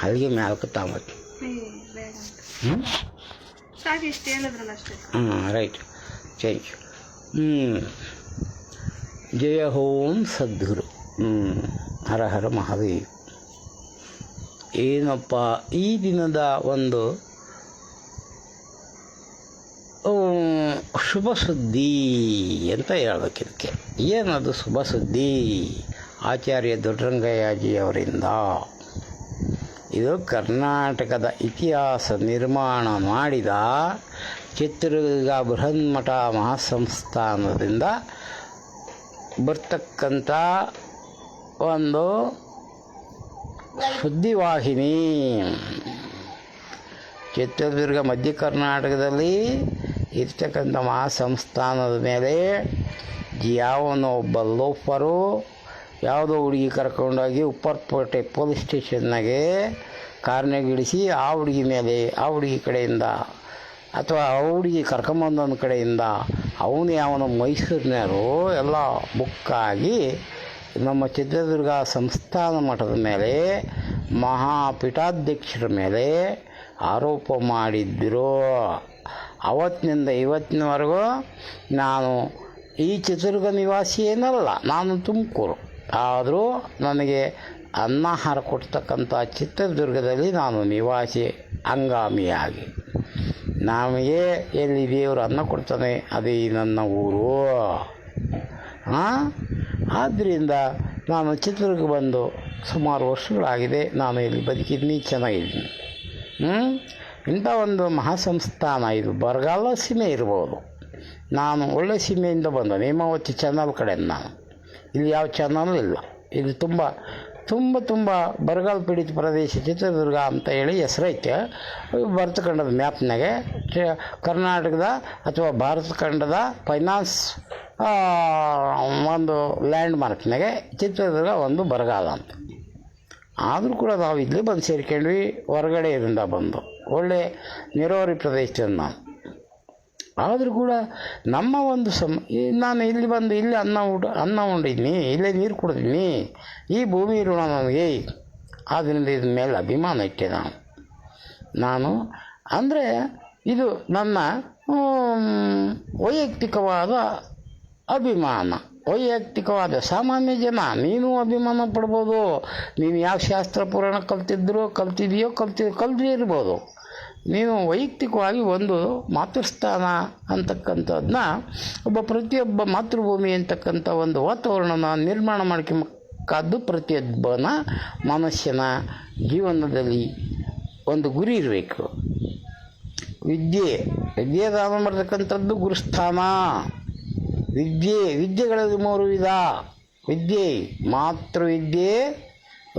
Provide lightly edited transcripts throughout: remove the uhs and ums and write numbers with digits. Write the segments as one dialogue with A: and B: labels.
A: ಅಲ್ಲಿಗೆ ಮ್ಯಾಲ್ಕ ತಾಂಬತ್ತು. Right change. ಜಯ ಓಂ ಸದ್ಗುರು. ಹರ ಹರ ಮಹಾದೇವ್. ಏನಪ್ಪ ಈ ದಿನದ ಒಂದು ಶುಭ ಸುದ್ದಿ ಅಂತ ಹೇಳ್ಬೇಕಿದಕ್ಕೆ. ಏನದು ಶುಭ ಸುದ್ದಿ? ಆಚಾರ್ಯ ದೊಡ್ಡರಂಗಯ್ಯಜಿಯವರಿಂದ. ಇದು ಕರ್ನಾಟಕದ ಇತಿಹಾಸ ನಿರ್ಮಾಣ ಮಾಡಿದ ಚಿತ್ರದುರ್ಗ ಬೃಹನ್ಮಠ ಮಹಾಸಂಸ್ಥಾನದಿಂದ ಬರ್ತಕ್ಕಂಥ ಒಂದು ಸುದ್ದಿವಾಹಿನಿ. ಚಿತ್ರದುರ್ಗ ಮಧ್ಯ ಕರ್ನಾಟಕದಲ್ಲಿ ಇರ್ತಕ್ಕಂಥ ಮಹಾಸಂಸ್ಥಾನದ ಮೇಲೆ ಯಾವನೋ ಒಬ್ಬ ಲೋಫರು ಯಾವುದೋ ಹುಡುಗಿ ಕರ್ಕೊಂಡೋಗಿ ಉಪ್ಪರ್ಪೇಟೆ ಪೊಲೀಸ್ ಸ್ಟೇಷನ್ನಾಗೆ ಕಾರ್ನಾಗಿಳಿಸಿ ಆ ಹುಡುಗಿ ಮೇಲೆ ಆ ಹುಡುಗಿ ಕಡೆಯಿಂದ ಅಥವಾ ಆ ಹುಡುಗಿ ಕರ್ಕೊಂಬಂದೊಂದು ಕಡೆಯಿಂದ ಅವನು ಯಾವನ ಮೈಸೂರಿನವರು ಎಲ್ಲ ಬುಕ್ಕಾಗಿ ನಮ್ಮ ಚಿತ್ರದುರ್ಗ ಸಂಸ್ಥಾನ ಮಠದ ಮೇಲೆ ಮಹಾಪೀಠಾಧ್ಯಕ್ಷರ ಮೇಲೆ ಆರೋಪ ಮಾಡಿದ್ದರು. ಅವತ್ತಿನಿಂದ ಇವತ್ತಿನವರೆಗೂ ನಾನು ಈ ಚಿತ್ರದುರ್ಗ ನಿವಾಸಿ ಏನಲ್ಲ, ನಾನು ತುಮಕೂರು. ಆದರೂ ನನಗೆ ಅನ್ನಾಹಾರ ಕೊಡ್ತಕ್ಕಂಥ ಚಿತ್ರದುರ್ಗದಲ್ಲಿ ನಾನು ನಿವಾಸಿ ಹಂಗಾಮಿಯಾಗಿ. ನಮಗೆ ಎಲ್ಲಿ ದೇವರು ಅನ್ನ ಕೊಡ್ತಾನೆ ಅದೇ ನನ್ನ ಊರು. ಆದ್ದರಿಂದ ನಾನು ಚಿತ್ರದುರ್ಗ ಬಂದು ಸುಮಾರು ವರ್ಷಗಳಾಗಿದೆ. ನಾನು ಇಲ್ಲಿ ಬದುಕಿದ್ದೀನಿ, ಚೆನ್ನಾಗಿದ್ದೀನಿ. ಇಂಥ ಒಂದು ಮಹಾಸಂಸ್ಥಾನ ಇದು. ಬರಗಾಲ ಸೀಮೆ ಇರ್ಬೋದು. ನಾನು ಒಳ್ಳೆ ಸೀಮೆಯಿಂದ ಬಂದ ನೇಮಾವತಿ ಚಾನಲ್ ಕಡೆ. ನಾನು ಇಲ್ಲಿ ಯಾವ ಚಾನಲ್ ಇಲ್ಲ. ಇಲ್ಲಿ ತುಂಬ ತುಂಬ ತುಂಬ ಬರಗಾಲ ಪೀಡಿತ ಪ್ರದೇಶ ಚಿತ್ರದುರ್ಗ ಅಂತ ಹೇಳಿ ಹೆಸರೈತೆ. ಭಾರತ ಖಂಡದ ಮ್ಯಾಪ್ನಾಗೆ ಕರ್ನಾಟಕದ ಅಥವಾ ಭಾರತ ಖಂಡದ ಫೈನಾನ್ಸ್ ಒಂದು ಲ್ಯಾಂಡ್ ಮಾರ್ಕ್ನಾಗೆ ಚಿತ್ರದುರ್ಗ ಒಂದು ಬರಗಾಲ ಅಂತ. ಆದರೂ ಕೂಡ ನಾವು ಇಲ್ಲಿ ಬಂದು ಸೇರ್ಕೊಂಡ್ವಿ, ಹೊರಗಡೆಯಿಂದ ಬಂದು ಒಳ್ಳೆ ನೀರಾವರಿ ಪ್ರದೇಶದಿಂದ ನಾವು. ಆದರೂ ಕೂಡ ನಮ್ಮ ಒಂದು ನಾನು ಇಲ್ಲಿ ಬಂದು ಇಲ್ಲಿ ಅನ್ನ ಉಂಡಿದ್ದೀನಿ, ಇಲ್ಲೇ ನೀರು ಕುಡಿದೀನಿ. ಈ ಭೂಮಿ ಋಣ ನನಗೆ. ಆದ್ದರಿಂದ ಇದ್ರ ಮೇಲೆ ಅಭಿಮಾನ ಇಟ್ಟೆ ನಾನು ಅಂದರೆ ಇದು ನನ್ನ ವೈಯಕ್ತಿಕವಾದ ಅಭಿಮಾನ. ವೈಯಕ್ತಿಕವಾದ ಸಾಮಾನ್ಯ ಜನ ನೀನು ಅಭಿಮಾನ ಪಡ್ಬೋದು. ನೀನು ಯಾವ ಶಾಸ್ತ್ರ ಪುರಾಣ ಕಲ್ತಿದೆಯೋ ಕಲ್ತೇ ಇರ್ಬೋದು. ನೀನು ವೈಯಕ್ತಿಕವಾಗಿ ಒಂದು ಮಾತೃಸ್ಥಾನ ಅಂತಕ್ಕಂಥದ್ದನ್ನ ಪ್ರತಿಯೊಬ್ಬ ಮಾತೃಭೂಮಿ ಅಂತಕ್ಕಂಥ ಒಂದು ವಾತಾವರಣನ ನಿರ್ಮಾಣ ಮಾಡ್ಕೊಂಬಕ್ಕಾದ್ದು ಪ್ರತಿಯೊಬ್ಬನ ಮನುಷ್ಯನ ಜೀವನದಲ್ಲಿ ಒಂದು ಗುರಿ ಇರಬೇಕು. ವಿದ್ಯೆ ದಾನ ಮಾಡ್ತಕ್ಕಂಥದ್ದು ಗುರುಸ್ಥಾನ. ವಿದ್ಯೆಗಳಲ್ಲಿ 3 ವಿಧ. ವಿದ್ಯೆ ಮಾತೃವಿದ್ಯೆ,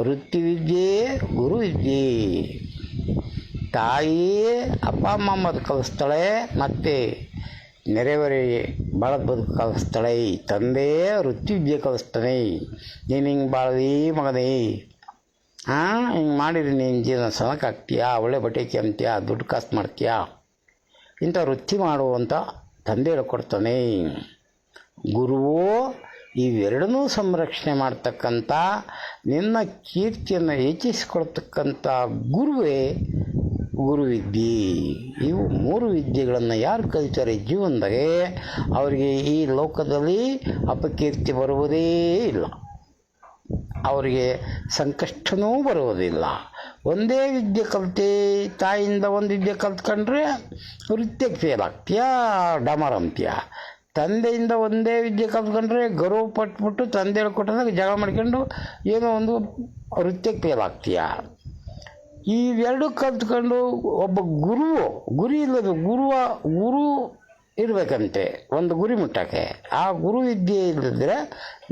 A: ವೃತ್ತಿವಿದ್ಯೆ, ಗುರುವಿದ್ಯೆ. ತಾಯಿ ಅಪ್ಪ ಅಮ್ಮ ಕಲಿಸ್ತಾಳೆ, ಮತ್ತು ನೆರೆಹೊರೆ ಬಾಳದ ಬದುಕು ಕಲಿಸ್ತಾಳೆ. ತಂದೆ ವೃತ್ತಿವಿದ್ಯೆ ಕಲಿಸ್ತಾನೆ. ನೀನು ಹಿಂಗೆ ಬಾಳದಿ ಮಗನೇ, ಹಿಂಗೆ ಮಾಡಿರಿ ನೀನು ಜೀವನ ಸನಕ್ಕಾಗ್ತೀಯಾ, ಒಳ್ಳೆ ಬಟ್ಟೆ ಕೆಮ್ತೀಯಾ, ದುಡ್ಡು ಕಾಸು ಮಾಡ್ತೀಯಾ, ಇಂಥ ವೃತ್ತಿ ಮಾಡುವಂಥ ತಂದೆ ಹೇಳ್ಕೊಡ್ತಾನೆ. ಗುರುವು ಇವೆರಡನ್ನೂ ಸಂರಕ್ಷಣೆ ಮಾಡ್ತಕ್ಕಂಥ, ನಿನ್ನ ಕೀರ್ತಿಯನ್ನು ಹೆಚ್ಚಿಸಿಕೊಳ್ತಕ್ಕಂಥ ಗುರುವೇ ಗುರುವಿದ್ಯೆ. ಇವು 3 ವಿದ್ಯೆಗಳನ್ನು ಯಾರು ಕಲಿತಾರೆ ಜೀವನದಾಗೆ ಅವರಿಗೆ ಈ ಲೋಕದಲ್ಲಿ ಅಪಕೀರ್ತಿ ಬರುವುದೇ ಇಲ್ಲ, ಅವರಿಗೆ ಸಂಕಷ್ಟವೂ ಬರುವುದಿಲ್ಲ. ಒಂದೇ ವಿದ್ಯೆ ಕಲಿತೆ ತಾಯಿಯಿಂದ ಒಂದು ವಿದ್ಯೆ ಕಲ್ತ್ಕೊಂಡ್ರೆ ವೃತ್ತಿಗೆ ಫೇಲ್ ಆಗ್ತೀಯಾ, ಡಮರ್ ಅಂತೀಯ. ತಂದೆಯಿಂದ ಒಂದೇ ವಿದ್ಯೆ ಕಲ್ತ್ಕೊಂಡ್ರೆ ಗೌರವ ಪಟ್ಬಿಟ್ಟು ತಂದೆ ಹೇಳ್ಕೊಟ್ಟಾಗ ಜಗಳ ಮಾಡ್ಕೊಂಡು ಏನೋ ಒಂದು ವೃತ್ತಿಗೆ ಫೇಲ್ ಆಗ್ತೀಯ. ಇವೆರಡು ಕಲ್ತ್ಕೊಂಡು ಒಬ್ಬ ಗುರಿ ಇಲ್ಲದು ಗುರು ಇರಬೇಕಂತೆ ಒಂದು ಗುರಿ ಮುಟ್ಟಕ್ಕೆ. ಆ ಗುರು ವಿದ್ಯೆ ಇಲ್ಲದಿದ್ದರೆ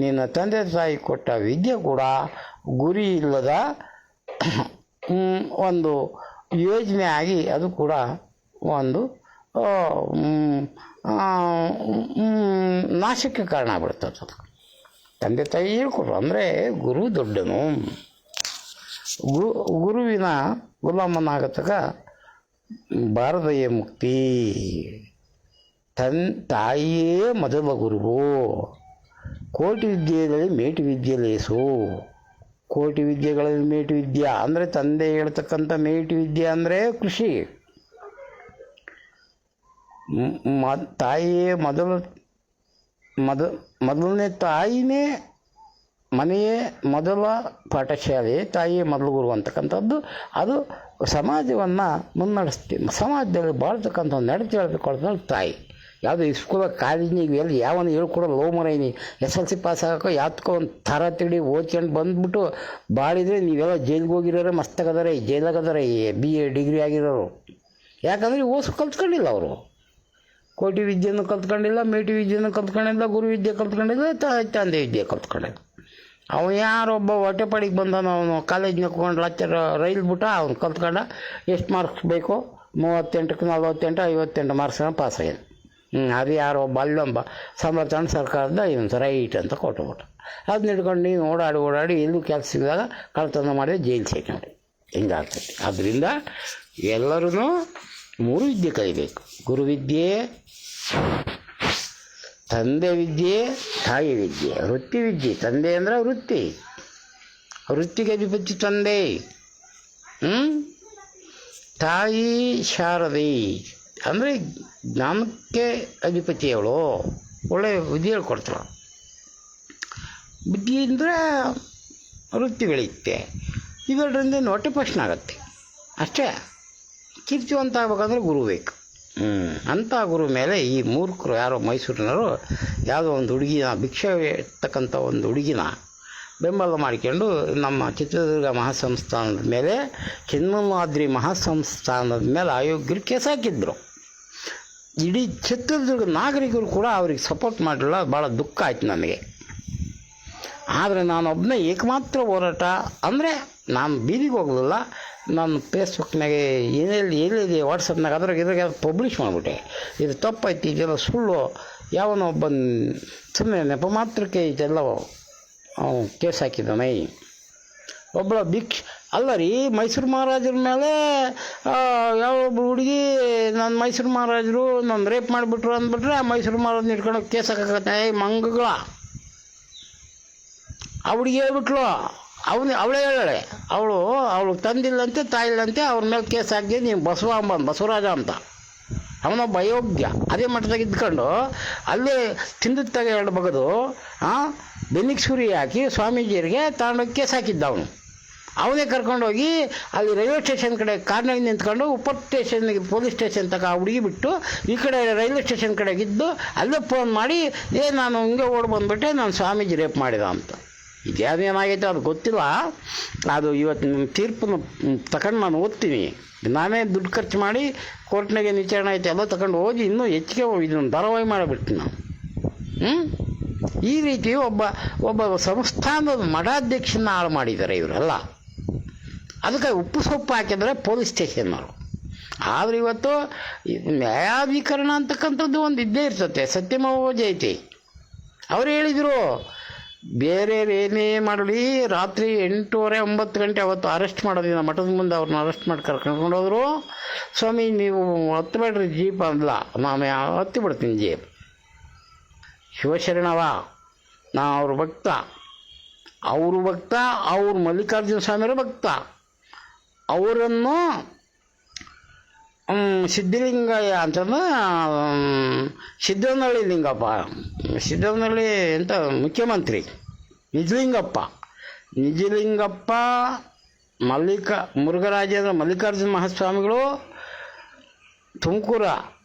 A: ನಿನ್ನ ತಂದೆ ತಾಯಿ ಕೊಟ್ಟ ವಿದ್ಯೆ ಕೂಡ ಗುರಿ ಇಲ್ಲದ ಒಂದು ಯೋಜನೆ ಆಗಿ ಅದು ಕೂಡ ಒಂದು ನಾಶಕ್ಕೆ ಕಾರಣ ಆಗ್ಬಿಡ್ತದೆ. ತಂದೆ ತಾಯಿ ಹೇಳ್ಕೊಡ್ರು ಅಂದರೆ ಗುರು ದೊಡ್ಡನು. ಗುರುವಿನ ಗುಲಾಮನಾಗತಕ್ಕ ಭಾರತೀಯ ಮುಕ್ತಿ. ತಾಯಿಯೇ ಮೊದಲ ಗುರುವು. ಕೋಟಿ ವಿದ್ಯೆಯಲ್ಲಿ ಮೇಟಿ ವಿದ್ಯೆ ಲೇಸು. ಕೋಟಿ ವಿದ್ಯೆಗಳಲ್ಲಿ ಮೇಟಿ ವಿದ್ಯಾ ಅಂದರೆ ತಂದೆ ಹೇಳ್ತಕ್ಕಂಥ ಮೇಟಿ ವಿದ್ಯೆ ಅಂದರೆ ಕೃಷಿ. ತಾಯಿಯೇ ಮೊದಲನೇ ತಾಯಿನೇ ಮನೆಯೇ ಮೊದಲ ಪಾಠಶಾಲೆ, ತಾಯಿಯೇ ಮೊದಲು ಗುರು ಅಂತಕ್ಕಂಥದ್ದು. ಅದು ಸಮಾಜವನ್ನು ಮುನ್ನಡೆಸ್ತೀವಿ. ಸಮಾಜದಲ್ಲಿ ಬಾಳ್ತಕ್ಕಂಥ ನಡತೆ ಹೇಳ್ಕೊಳ್ತಾರೆ ತಾಯಿ. ಯಾವುದೋ ಸ್ಕೂಲ ಕಾಲೇಜಿಗೆ ಎಲ್ಲಿ ಯಾವನು ಹೇಳ್ಕೊಡೋದು ಲೋ ಮರೈನಿ SLC ಪಾಸ್ ಆಗೋಕೆ ಯಾತ್ಕೋ ಒಂದು ಥರ ತಿಳಿ ಓದ್ಕೊಂಡು ಬಂದ್ಬಿಟ್ಟು ಬಾಳಿದರೆ ನೀವೆಲ್ಲ ಜೈಲಿಗೆ ಹೋಗಿರೋರೆ ಮಸ್ತಾಗದಾರೆ, ಜೈಲಾಗದಾರೆ, BA ಡಿಗ್ರಿ ಆಗಿರೋರು. ಯಾಕಂದರೆ ಕಲ್ತ್ಕೊಂಡಿಲ್ಲ ಅವರು. ಕೋಟಿ ವಿದ್ಯೆಯನ್ನು ಕಲ್ತ್ಕೊಂಡಿಲ್ಲ, ಮೇಟಿ ವಿದ್ಯೆಯನ್ನು ಕಲ್ತ್ಕೊಂಡಿಲ್ಲ, ಗುರು ವಿದ್ಯೆ ಕಲ್ತ್ಕೊಂಡಿಲ್ಲ, ತಂದೆ ವಿದ್ಯೆ ಕಲ್ತ್ಕೊಂಡಿಲ್ಲ. ಅವನು ಯಾರೊಬ್ಬ ಹೊಟ್ಟೆಪಾಡಿಗೆ ಬಂದನು, ಅವನು ಕಾಲೇಜ್ನಾಗ ಕೊಂಡು ರೈಲ್ ಬಿಟ್ಟ, ಅವ್ನು ಕಲ್ತ್ಕೊಂಡ. ಎಷ್ಟು ಮಾರ್ಕ್ಸ್ ಬೇಕು? 38ಕ್ಕೆ 48, 58 ಮಾರ್ಕ್ಸ್ನ ಪಾಸಾಗಿದೆ. ಅದು ಯಾರೊಬ್ಬ ಅಲ್ಲೊಬ್ಬ ಸಂಬಳ ತಗೊಂಡು ಸರ್ಕಾರದ ಇವನು ರೈಟ್ ಅಂತ ಕೊಟ್ಟುಬಿಟ್ಟು ಅದನ್ನ ಹಿಡ್ಕೊಂಡು ನೀನು ಓಡಾಡಿ ಎಲ್ಲೂ ಕೆಲಸ ಸಿಗಿದಾಗ ಕಳ್ತನ ಮಾಡಿದ್ರೆ ಜೈಲು ಸೇರ್ಕೊಂಡು ಹಿಂಗಾಗ್ತೈತಿ. ಆದ್ದರಿಂದ ಎಲ್ಲರೂ 3 ವಿದ್ಯೆ ಕಲಿಬೇಕು. ಗುರುವಿದ್ಯೆ, ತಂದೆ ವಿದ್ಯೆ, ತಾಯಿ ವಿದ್ಯೆ, ವೃತ್ತಿ ವಿದ್ಯೆ. ತಂದೆ ಅಂದರೆ ವೃತ್ತಿಗೆ ಅಧಿಪತಿ ತಂದೆ. ತಾಯಿ ಶಾರದೆ ಅಂದರೆ ಜ್ಞಾನಕ್ಕೆ ಅಧಿಪತಿ. ಅವಳು ಒಳ್ಳೆ ವಿದ್ಯೆ ಹೇಳ್ಕೊಡ್ತಾಳೆ. ಬುದ್ಧಿ ಅಂದರೆ ವೃತ್ತಿ ಬೆಳೆಯುತ್ತೆ. ಇವೆರಡರಿಂದ ಹೊಟ್ಟೆ ಪ್ರಶ್ನೆ ಆಗುತ್ತೆ ಅಷ್ಟೇ. ಕೀರ್ತಿವಂತ ಆಗ್ಬೇಕಂದ್ರೆ ಗುರು ಬೇಕು. ಅಂಥ ಗುರು ಮೇಲೆ ಈ ಮೂರ್ಖರು ಯಾರೋ ಮೈಸೂರಿನವರು ಯಾವುದೋ ಒಂದು ಹುಡುಗಿನ ಭಿಕ್ಷೆ ಇರ್ತಕ್ಕಂಥ ಒಂದು ಹುಡುಗಿನ ಬೆಂಬಲ ಮಾಡಿಕೊಂಡು ನಮ್ಮ ಚಿತ್ರದುರ್ಗ ಮಹಾಸಂಸ್ಥಾನದ ಮೇಲೆ, ಚಿನ್ಮಯಾದ್ರಿ ಮಹಾಸಂಸ್ಥಾನದ ಮೇಲೆ ಅಯೋಗ್ಯರು ಕೇಸ್ ಹಾಕಿದ್ರು. ಇಡೀ ಚಿತ್ರದುರ್ಗ ನಾಗರಿಕರು ಕೂಡ ಅವ್ರಿಗೆ ಸಪೋರ್ಟ್ ಮಾಡಲಿಲ್ಲ. ಭಾಳ ದುಃಖ ಆಯ್ತು ನನಗೆ. ಆದರೆ ನಾನೊಬ್ಬನೇ ಏಕಮಾತ್ರ ಹೋರಾಟ ಅಂದರೆ ನಾನು ಬೀದಿಗೆ ಹೋಗಲಿಲ್ಲ. ನಾನು ಫೇಸ್ಬುಕ್ನಾಗೆ ಏನಿದೆ ವಾಟ್ಸಪ್ನಾಗ ಇದ್ರಾಗ ಪಬ್ಲಿಷ್ ಮಾಡಿಬಿಟ್ಟೆ. ಇದು ತಪ್ಪಾಯ್ತು, ಇದೆಲ್ಲ ಸುಳ್ಳು, ಯಾವನೋ ಒಬ್ಬ ಸುಮ್ಮನೆ ನೆಪ ಮಾತ್ರಕ್ಕೆ ಇದೆಲ್ಲ ಕೇಸ್ ಹಾಕಿದ್ದಾನೆ. ಒಬ್ಬಳ ಅಲ್ಲ ರೀ, ಮೈಸೂರು ಮಹಾರಾಜರ ಮೇಲೆ ಯಾವೊಬ್ಬ ಹುಡುಗಿ ನನ್ನ ಮೈಸೂರು ಮಹಾರಾಜರು ನನ್ನ ರೇಪ್ ಮಾಡಿಬಿಟ್ರು ಅಂದ್ಬಿಟ್ರೆ ಆ ಮೈಸೂರು ಮಹಾರಾಜನ ಇಟ್ಕೊಂಡು ಕೇಸ್ ಹಾಕತ್ತೆ. ಮಂಗಗಳ ಆ ಹುಡುಗಿ ಹೇಳ್ಬಿಟ್ಲು, ಅವಳೇ ಹೇಳಳೆ, ಅವಳು ತಂದಿಲ್ಲಂತೆ ತಾಯಿಲ್ಲಂತೆ, ಅವ್ರ ಮೇಲೆ ಕೇಸ್ ಹಾಕಿ ನೀವು ಬಸವರಾಜ ಅಂತ ಅವನೊಬ್ಬ ಅಯೋಗ್ಯ. ಅದೇ ಮಟ್ಟದಾಗ ಇದ್ಕೊಂಡು ಅಲ್ಲೇ ತಿಂದಿತ್ತಾಗ 2 ಬಗದು ಬೆನ್ನಿಗೆ ಸುರಿ ಹಾಕಿ ಸ್ವಾಮೀಜಿಯರಿಗೆ ತಗೊಂಡೋಗಿ ಕೇಸ್ ಹಾಕಿದ್ದ. ಅವನೇ ಕರ್ಕೊಂಡೋಗಿ ಅಲ್ಲಿ ರೈಲ್ವೆ ಸ್ಟೇಷನ್ ಕಡೆ ಕಾರ್ನಾಗ ನಿಂತ್ಕೊಂಡು ಸ್ಟೇಷನ್ಗೆ ಪೊಲೀಸ್ ಸ್ಟೇಷನ್ ತಗ ಹುಡುಗಿ ಬಿಟ್ಟು ಈ ಕಡೆ ರೈಲ್ವೆ ಸ್ಟೇಷನ್ ಕಡೆಗಿದ್ದು ಅಲ್ಲೇ ಫೋನ್ ಮಾಡಿ ನಾನು ಹಿಂಗೆ ಓಡಿ ಬಂದುಬಿಟ್ಟೆ, ನಾನು ಸ್ವಾಮೀಜಿ ರೇಪ್ ಮಾಡಿದ ಅಂತ. ಇದ್ಯಾವುದೇನಾಗೈತೆ ಅದು ಗೊತ್ತಿಲ್ಲ. ಅದು ಇವತ್ತು ತೀರ್ಪನ್ನು ತಗೊಂಡು ನಾನು ಓದ್ತೀನಿ. ನಾನೇ ದುಡ್ಡು ಖರ್ಚು ಮಾಡಿ ಕೋರ್ಟ್ನಾಗೆ ವಿಚಾರಣೆ ಐತೆ ಎಲ್ಲ ತಗೊಂಡು ಓದಿ ಇನ್ನೂ ಹೆಚ್ಚಿಗೆ ಇದನ್ನು ಧಾರಾವಾಹಿ ಮಾಡಿಬಿಡ್ತೀನಿ ನಾನು. ಈ ರೀತಿ ಒಬ್ಬ ಸಂಸ್ಥಾನದ ಮಠಾಧ್ಯಕ್ಷನ ಹಾಳು ಮಾಡಿದ್ದಾರೆ ಇವರೆಲ್ಲ. ಅದಕ್ಕೆ ಉಪ್ಪು ಸೊಪ್ಪು ಹಾಕಿದರೆ ಪೊಲೀಸ್ ಸ್ಟೇಷನ್ನವರು. ಆದರೆ ಇವತ್ತು ನ್ಯಾಯಾಧೀಕರಣ ಅಂತಕ್ಕಂಥದ್ದು ಒಂದು ಇದ್ದೇ ಇರ್ತದೆ. ಸತ್ಯಮೇವ ಜಯತೆ ಅವರು ಹೇಳಿದರು, ಬೇರೆ ಏನೇ ಮಾಡಲಿ ರಾತ್ರಿ 8:30 9 ಗಂಟೆ ಅವತ್ತು ಅರೆಸ್ಟ್ ಮಾಡೋದಿಲ್ಲ. ಮಠದ ಮುಂದೆ ಅವ್ರನ್ನ ಅರೆಸ್ಟ್ ಮಾಡಿ ಕರ್ಕೊಂಡೋದ್ರು. ಸ್ವಾಮಿ ನೀವು ಹತ್ತಬೇಡ್ರಿ ಜೀಪ್ ಅಂದ್ಲ. ನಾನು ಹತ್ತಿ ಬಿಡ್ತೀನಿ ಜೀಪ್. ಶಿವಶರಣವ ನಾ ಅವ್ರ ಭಕ್ತ, ಅವರು ಮಲ್ಲಿಕಾರ್ಜುನ ಸ್ವಾಮಿಯರ ಭಕ್ತ. ಅವರನ್ನು ಸಿದ್ಧಲಿಂಗಯ್ಯ ಅಂತಂದ್ರೆ ಸಿದ್ದನಹಳ್ಳಿ ಲಿಂಗಪ್ಪ, ಸಿದ್ದನಹಳ್ಳಿ ಅಂತ ಮುಖ್ಯಮಂತ್ರಿ ನಿಜಲಿಂಗಪ್ಪ ಮುರುಘರಾಜೇಂದ್ರ ಮಲ್ಲಿಕಾರ್ಜುನ ಮಹಾಸ್ವಾಮಿಗಳು ತುಮಕೂರ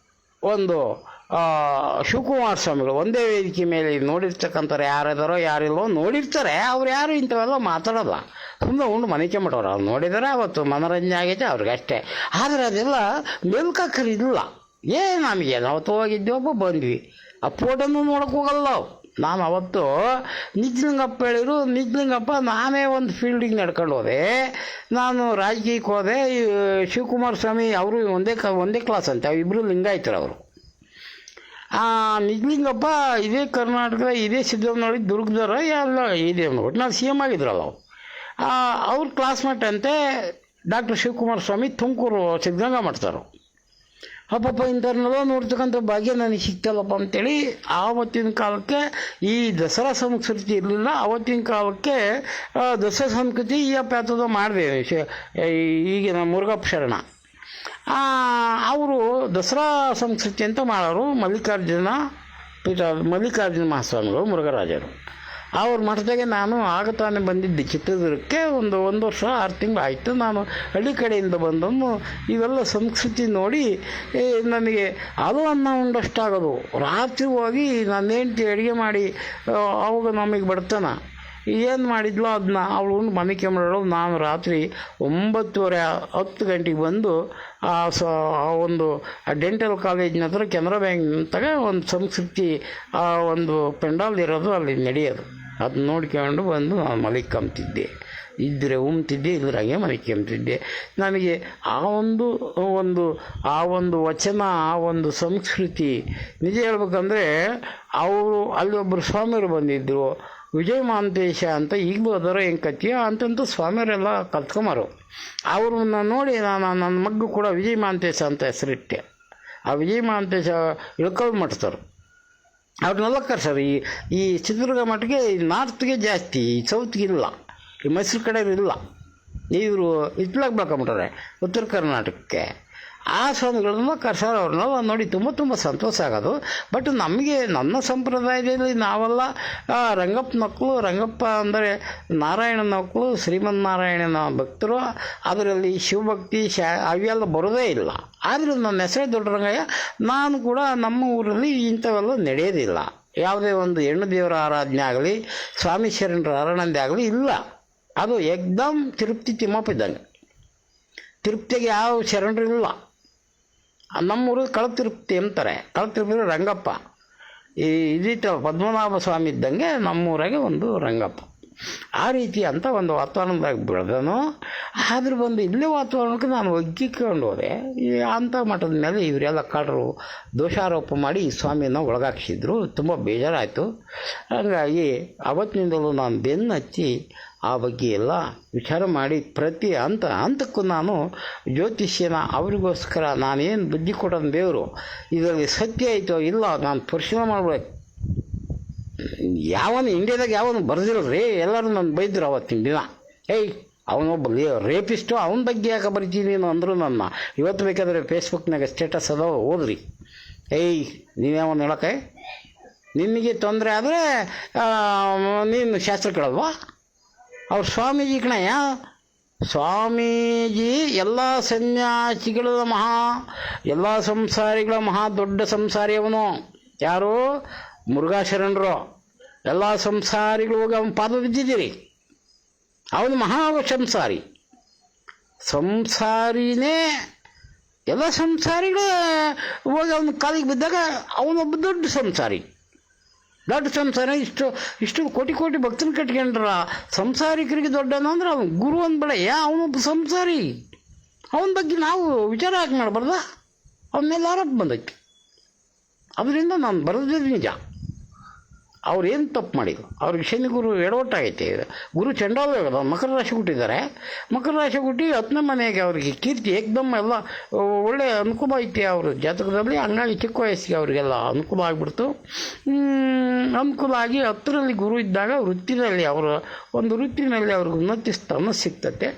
A: ಒಂದು ಶಿವಕುಮಾರ ಸ್ವಾಮಿಗಳು ಒಂದೇ ವೇದಿಕೆ ಮೇಲೆ ನೋಡಿರ್ತಕ್ಕಂಥವ್ರು ಯಾರಿದಾರೋ ಯಾರಿಲ್ಲೋ ನೋಡಿರ್ತಾರೆ. ಅವ್ರು ಯಾರು ಇಂಥವೆಲ್ಲ ಮಾತಾಡೋಲ್ಲ, ಸುಮ್ಮನೆ ಉಂಡು ಮನೆಕೆ ಮಾಡೋರು. ಅವ್ರು ನೋಡಿದರೆ ಅವತ್ತು ಮನೋರಂಜನೆ ಆಗೈತೆ ಅವ್ರಿಗೆ ಅಷ್ಟೇ. ಆದರೆ ಅದೆಲ್ಲ ಮೇಲ್ಕಕ್ಕರಿಲ್ಲ. ನಮಗೇನು ಅವತ್ತು ಹೋಗಿದ್ದೇವಪ್ಪ ಬಂದ್ವಿ, ಆ ಫೋಟೋನು ನೋಡೋಕೆ ಹೋಗಲ್ಲ. ನಾನು ಅವತ್ತು ನಿಜಲಿಂಗಪ್ಪ ಹೇಳಿದ್ರು. ನಿಜಲಿಂಗಪ್ಪ ನಾನೇ ಒಂದು ಫೀಲ್ಡಿಗೆ ನಡ್ಕೊಂಡು ಹೋದೆ. ನಾನು ರಾಜಕೀಯಕ್ಕೆ ಹೋದೆ. ಶಿವಕುಮಾರ ಸ್ವಾಮಿ ಅವರು ಒಂದೇ ಕ್ಲಾಸ್ ಅಂತ, ಇಬ್ಬರು ಲಿಂಗಾಯತರು ಅವರು. ನಿಜಲಿಂಗಪ್ಪ ಇದೇ ಕರ್ನಾಟಕದ ಇದೇ ಸಿದ್ದರಾಮಯ್ಯ ದುರ್ಗದವ್ರ ಎಲ್ಲ ಇದೆ ಅಂದ್ಬಿಟ್ಟು ನಾನು CM ಆಗಿದ್ರಲ್ಲ ಅವ್ರ ಕ್ಲಾಸ್ಮೇಟ್ ಅಂತೆ ಡಾಕ್ಟರ್ ಶಿವಕುಮಾರ ಸ್ವಾಮಿ ತುಮಕೂರು ಸಿದ್ಧಗಂಗಾ ಮಾಡ್ತಾರೆ. ಅಪ್ಪಪ್ಪ ಇಂಥವ್ರನ್ನೆಲ್ಲ ನೋಡ್ತಕ್ಕಂಥ ಭಾಗ್ಯ ನನಗೆ ಸಿಗ್ತಲ್ಲಪ್ಪ ಅಂತೇಳಿ ಆವತ್ತಿನ ಕಾಲಕ್ಕೆ ಈ ದಸರಾ ಸಂಸ್ಕೃತಿ ಇರಲಿಲ್ಲ. ಆವತ್ತಿನ ಕಾಲಕ್ಕೆ ದಸರಾ ಸಂಸ್ಕೃತಿ ಈ ಪ್ಯಾತದ ಮಾಡಿದೆ ಈಗಿನ ಮುರುಘಪ್ಪ ಶರಣ ಅವರು ದಸರಾ ಸಂಸ್ಕೃತಿ ಅಂತ ಮಾಡೋರು. ಮಲ್ಲಿಕಾರ್ಜುನ ಮಲ್ಲಿಕಾರ್ಜುನ ಮಹಾಸ್ವಾಮಿಗಳು ಮುರುಘರಾಜರು ಅವ್ರ ಮಠದಾಗೆ ನಾನು ಆಗ ತಾನೇ ಬಂದಿದ್ದೆ ಚಿತ್ರದುರ್ಗಕ್ಕೆ. ಒಂದು ವರ್ಷ 6 ತಿಂಗಳು ಆಯಿತು. ನಾನು ಹಳ್ಳಿ ಕಡೆಯಿಂದ ಬಂದವನು. ಇವೆಲ್ಲ ಸಂಸ್ಕೃತಿ ನೋಡಿ ನನಗೆ ಅದು ಅನ್ನ ಉಂಡಷ್ಟಾಗೋದು. ರಾತ್ರಿ ಹೋಗಿ ನಾನು ಹೆಂಡ್ತಿ ಅಡುಗೆ ಮಾಡಿ ಅವಾಗ ನಮಗೆ ಬಡ್ತಾನ ಏನು ಮಾಡಿದ್ಲೋ ಅದನ್ನ ಅವಳು ಮನೆ ಕೆಮ್ಮಳು. ನಾನು ರಾತ್ರಿ 9:30-10 ಗಂಟೆಗೆ ಬಂದು ಒಂದು ಡೆಂಟಲ್ ಕಾಲೇಜಿನ ಹತ್ರ ಕೆನರಾ ಬ್ಯಾಂಕ್ನಾಗ ಒಂದು ಸಂಸ್ಕೃತಿ ಒಂದು ಪೆಂಡಾಲ್ ಇರೋದು ಅಲ್ಲಿ ನಡೆಯೋದು. ಅದನ್ನ ನೋಡ್ಕೊಂಡು ಬಂದು ನಾನು ಮಲಿಕೊಂಬ್ತಿದ್ದೆ. ಇದ್ದರೆ ಉಮ್ತಿದ್ದೆ, ಇದ್ರಾಗೆ ಮಲಿಕೊಂಬ್ತಿದ್ದೆ. ನನಗೆ ಆ ಒಂದು ವಚನ, ಆ ಒಂದು ಸಂಸ್ಕೃತಿ ನಿಜ ಹೇಳ್ಬೇಕಂದ್ರೆ ಅವರು ಅಲ್ಲಿ ಒಬ್ಬರು ಸ್ವಾಮಿಯವರು ಬಂದಿದ್ದರು, ವಿಜಯ ಮಹಾಂತೇಶ ಅಂತ. ಈಗಲೂ ಅದರ ಹೆಂಗೆ ಕತ್ತೀಯ ಅಂತಂತೂ ಸ್ವಾಮಿಯವರೆಲ್ಲ ಕಲ್ತ್ಕೊಂಬಾರು. ಅವ್ರನ್ನ ನೋಡಿ ನನ್ನ ಮಗ್ಗು ಕೂಡ ವಿಜಯ ಮಹಾಂತೇಶ ಅಂತ ಹೆಸರಿಟ್ಟೆ. ಆ ವಿಜಯ ಮಹಾಂತೇಶ ಇಳ್ಕಲ್ ಮಠದವ್ರು ಅವ್ರನ್ನೆಲ್ಲ ಕರ್ಸರು. ಈ ಚಿತ್ರದುರ್ಗ ಮಟ್ಟಿಗೆ ನಾರ್ತ್ಗೆ ಜಾಸ್ತಿ, ಸೌತ್ಗೆ ಇಲ್ಲ, ಈ ಮೈಸೂರು ಕಡೆ ಇಲ್ಲ. ಇವರು ಇತ್ಲಾಗ ಬೆಳ್ಕೊಂಬಿಟ್ಟಾರೆ ಉತ್ತರ ಕರ್ನಾಟಕಕ್ಕೆ. ಆ ಸ್ವಾಮಿಗಳನ್ನ ಕರ್ಸೋರು. ಅವ್ರನ್ನೆಲ್ಲ ನೋಡಿ ತುಂಬ ಸಂತೋಷ ಆಗೋದು. ಬಟ್ ನಮಗೆ ನನ್ನ ಸಂಪ್ರದಾಯದಲ್ಲಿ ನಾವೆಲ್ಲ ರಂಗಪ್ಪ ಮಕ್ಕಳು. ರಂಗಪ್ಪ ಅಂದರೆ ನಾರಾಯಣನ ಮಕ್ಕಳು, ಶ್ರೀಮನ್ನಾರಾಯಣನ ಭಕ್ತರು. ಅದರಲ್ಲಿ ಶಿವಭಕ್ತಿ ಅವೆಲ್ಲ ಬರೋದೇ ಇಲ್ಲ. ಆದರೂ ನನ್ನ ಹೆಸರೇ ದೊಡ್ಡರಂಗಯ್ಯ. ನಾನು ಕೂಡ ನಮ್ಮ ಊರಲ್ಲಿ ಇಂಥವೆಲ್ಲ ನಡೆಯೋದಿಲ್ಲ. ಯಾವುದೇ ಒಂದು ಹೆಣ್ಣು ದೇವರ ಆರಾಧನೆ ಆಗಲಿ, ಸ್ವಾಮಿ ಶರಣರ ಆರಾಧನೆ ಆಗಲಿ ಇಲ್ಲ. ಅದು ಏಕ್ದಮ್ ತಿರುಪ್ತಿ ತಿಮ್ಮಪ್ಪ ಇದ್ದಂಗೆ. ತಿರುಪ್ತಿಗೆ ಯಾವ ಶರಣರು ಇಲ್ಲ. ನಮ್ಮೂರಲ್ಲಿ ಕಳತಿರುಪ್ತಿ ಅಂತಾರೆ. ಕಳತಿರುಪ್ತಿ ರಂಗಪ್ಪ. ಇದಿತ್ತು ಪದ್ಮನಾಭ ಸ್ವಾಮಿ ಇದ್ದಂಗೆ ನಮ್ಮೂರಾಗೆ ಒಂದು ರಂಗಪ್ಪ. ಆ ರೀತಿ ಅಂತ ಒಂದು ವಾತಾವರಣದಾಗ ಬೆಳೆದನು. ಆದರೂ ಬಂದು ಇಲ್ಲೇ ವಾತಾವರಣಕ್ಕೆ ನಾನು ಒಗ್ಗಿಕೊಂಡು ಹೋದೆ. ಅಂಥ ಮಠದ ಮೇಲೆ ಇವರೆಲ್ಲ ಕಳ್ಳರು ದೋಷಾರೋಪ ಮಾಡಿ ಈ ಸ್ವಾಮಿಯನ್ನು ಒಳಗಾಕಿಸಿದ್ರು. ತುಂಬ ಬೇಜಾರಾಯಿತು. ಹಾಗಾಗಿ ಅವತ್ತಿನಿಂದಲೂ ನಾನು ಬೆನ್ನು ಹಚ್ಚಿ ಆ ಬಗ್ಗೆ ಎಲ್ಲ ವಿಚಾರ ಮಾಡಿ ಪ್ರತಿ ಹಂತಕ್ಕೂ ನಾನು ಜ್ಯೋತಿಷ್ಯನ ಅವರಿಗೋಸ್ಕರ ನಾನೇನು ಬುದ್ಧಿ ಕೊಡೋದು ದೇವರು ಇದರಲ್ಲಿ ಸತ್ಯ ಆಯಿತೋ ಇಲ್ಲ ನಾನು ಪರಿಶೀಲನೆ ಮಾಡ್ಬೇಕು. ಇಂಡಿಯಾದಾಗ ಯಾವನು ಬರೆದಿಲ್ಲರಿ, ಎಲ್ಲರೂ ನನ್ನ ಬೈದ್ರು ಅವತ್ತಿನ ದಿನ. ಅವನೊಬ್ಬ ರೇಪಿಸ್ಟು, ಅವನ ಬಗ್ಗೆ ಯಾಕೆ ಬರಿತೀನಿ ನೀನು ಅಂದರು ನನ್ನ. ಇವತ್ತು ಬೇಕಾದರೆ ಫೇಸ್ಬುಕ್ನಾಗ ಸ್ಟೇಟಸ್ ಅದಾವ, ಓದ್ರಿ. ನೀವ್ಯಾವನು ಹೇಳಕ್ಕೆ ನಿನಗೆ ತೊಂದರೆ ಆದರೆ ನೀನು ಶಾಸ್ತ್ರ ಕೇಳಲ್ವಾ? ಅವ್ರು ಸ್ವಾಮೀಜಿ ಕಣಯ್ಯ. ಸ್ವಾಮೀಜಿ ಎಲ್ಲ ಸನ್ಯಾಸಿಗಳ ಎಲ್ಲ ಸಂಸಾರಿಗಳ ದೊಡ್ಡ ಸಂಸಾರಿ ಅವನು. ಯಾರು? ಮುರುಘಾಶರಣರು. ಎಲ್ಲ ಸಂಸಾರಿಗಳು ಹೋಗಿ ಅವನ ಪಾದ ಬಿದ್ದಿದ್ದೀರಿ. ಅವನು ಸಂಸಾರಿ. ಸಂಸಾರಿನೇ ಎಲ್ಲ ಸಂಸಾರಿಗಳು ಹೋಗಿ ಅವನ ಕಾಲಿಗೆ ಬಿದ್ದಾಗ ಅವನೊಬ್ಬ ದೊಡ್ಡ ಸಂಸಾರಿ. ಇಷ್ಟು ಕೋಟಿ ಭಕ್ತನ ಕಟ್ಕೊಂಡ್ರ ಸಂಸಾರಿಕರಿಗೆ ದೊಡ್ಡನ ಅಂದ್ರೆ ಅವನು ಗುರು ಅಂದ್ಬೇಡ. ಅವನೊಬ್ಬ ಸಂಸಾರಿ. ಅವನ ಬಗ್ಗೆ ನಾವು ವಿಚಾರ ಹಾಕಿ ಮಾಡಬಾರ್ದ? ಅವನ ಮೇಲೆ ಆರೋಪ ಬಂದೈತಿ. ಅದರಿಂದ ನಾನು ಬರೋದಿದ್ದು ನಿಜ. ಅವ್ರೇನು ತಪ್ಪು ಮಾಡಿದ್ರು? ಅವ್ರಿಗೆ ಶನಿ ಗುರು ಎಡವಟ್ಟಾಗೈತೆ. ಗುರು ಚಂಡಾಲ ಮಕರ ರಾಶಿ ಹುಟ್ಟಿದ್ದಾರೆ. ಮಕರ ರಾಶಿ ಹುಟ್ಟಿ 10ನೇ ಮನೆಗೆ ಅವ್ರಿಗೆ ಕೀರ್ತಿ ಏಕ್ದಮ್ ಎಲ್ಲ ಒಳ್ಳೆಯ ಅನುಕೂಲ ಐತಿ ಅವ್ರ ಜಾತಕದಲ್ಲಿ. ಹಂಗಾಗಿ ಚಿಕ್ಕ ವಯಸ್ಸಿಗೆ ಅವರಿಗೆಲ್ಲ ಅನುಕೂಲ ಆಗಿಬಿಡ್ತು. ಅನುಕೂಲ ಆಗಿ 10ರಲ್ಲಿ ಗುರು ಇದ್ದಾಗ ವೃತ್ತಿನಲ್ಲಿ ಒಂದು ವೃತ್ತಿನಲ್ಲಿ ಅವ್ರಿಗೆ ಉನ್ನತಿ ಸ್ಥಾನ ಸಿಗ್ತತೆ.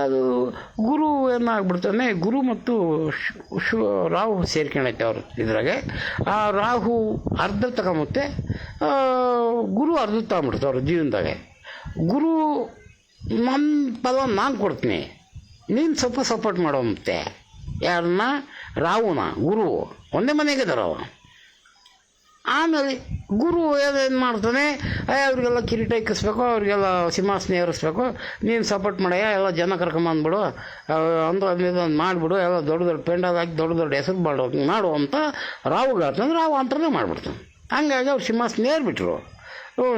A: ಅದು ಗುರು ಏನಾಗ್ಬಿಡ್ತಾನೆ, ಗುರು ಮತ್ತು ರಾಹು ಸೇರ್ಕೊಂಡೈತೆ ಅವ್ರ ಇದ್ರಾಗೆ. ಆ ರಾಹು ಅರ್ಧ ತಗೊಂಬತ್ತೆ, ಗುರು ಅರ್ಧ ತಗೊಂಬಿಡ್ತು ಅವ್ರ ಜೀವನದಾಗೆ. ಗುರು ನನ್ನ ಫಲ ನಾನು ಕೊಡ್ತೀನಿ, ನೀನು ಸ್ವಲ್ಪ ಸಪೋರ್ಟ್ ಮಾಡೋ ಮತ್ತೆ. ಯಾರನ್ನ? ರಾಹುನ. ಗುರು ಒಂದೇ ಮನೆಗೆ ಇದಾರ. ಆಮೇಲೆ ಗುರು ಏನೇನು ಮಾಡ್ತಾನೆ, ಅವ್ರಿಗೆಲ್ಲ ಕಿರೀಟ ಇಕ್ಕಿಸ್ಬೇಕು, ಅವ್ರಿಗೆಲ್ಲ ಸಿಂಹಾಸನ ಏರಿಸ್ಬೇಕು, ನೀನು ಸಪೋರ್ಟ್ ಮಾಡಯ್ಯ, ಎಲ್ಲ ಜನ ಕರ್ಕೊಂಬಂದ್ಬಿಡು, ಒಂದು ಮಾಡಿಬಿಡು, ಎಲ್ಲ ದೊಡ್ಡ ಪೆಂಡಲ್ ಹಾಕಿ ದೊಡ್ಡ ಹೆಸರು ಮಾಡು ಅಂತ ರಾಹುಗಾಡ್ತಾನೆ. ರಾಹು ಅಂತಲೇ ಮಾಡಿಬಿಡ್ತಾನೆ. ಹಂಗಾಗಿ ಅವ್ರು ಸಿಂಹಾಸನ ಏರ್ಬಿಟ್ರು.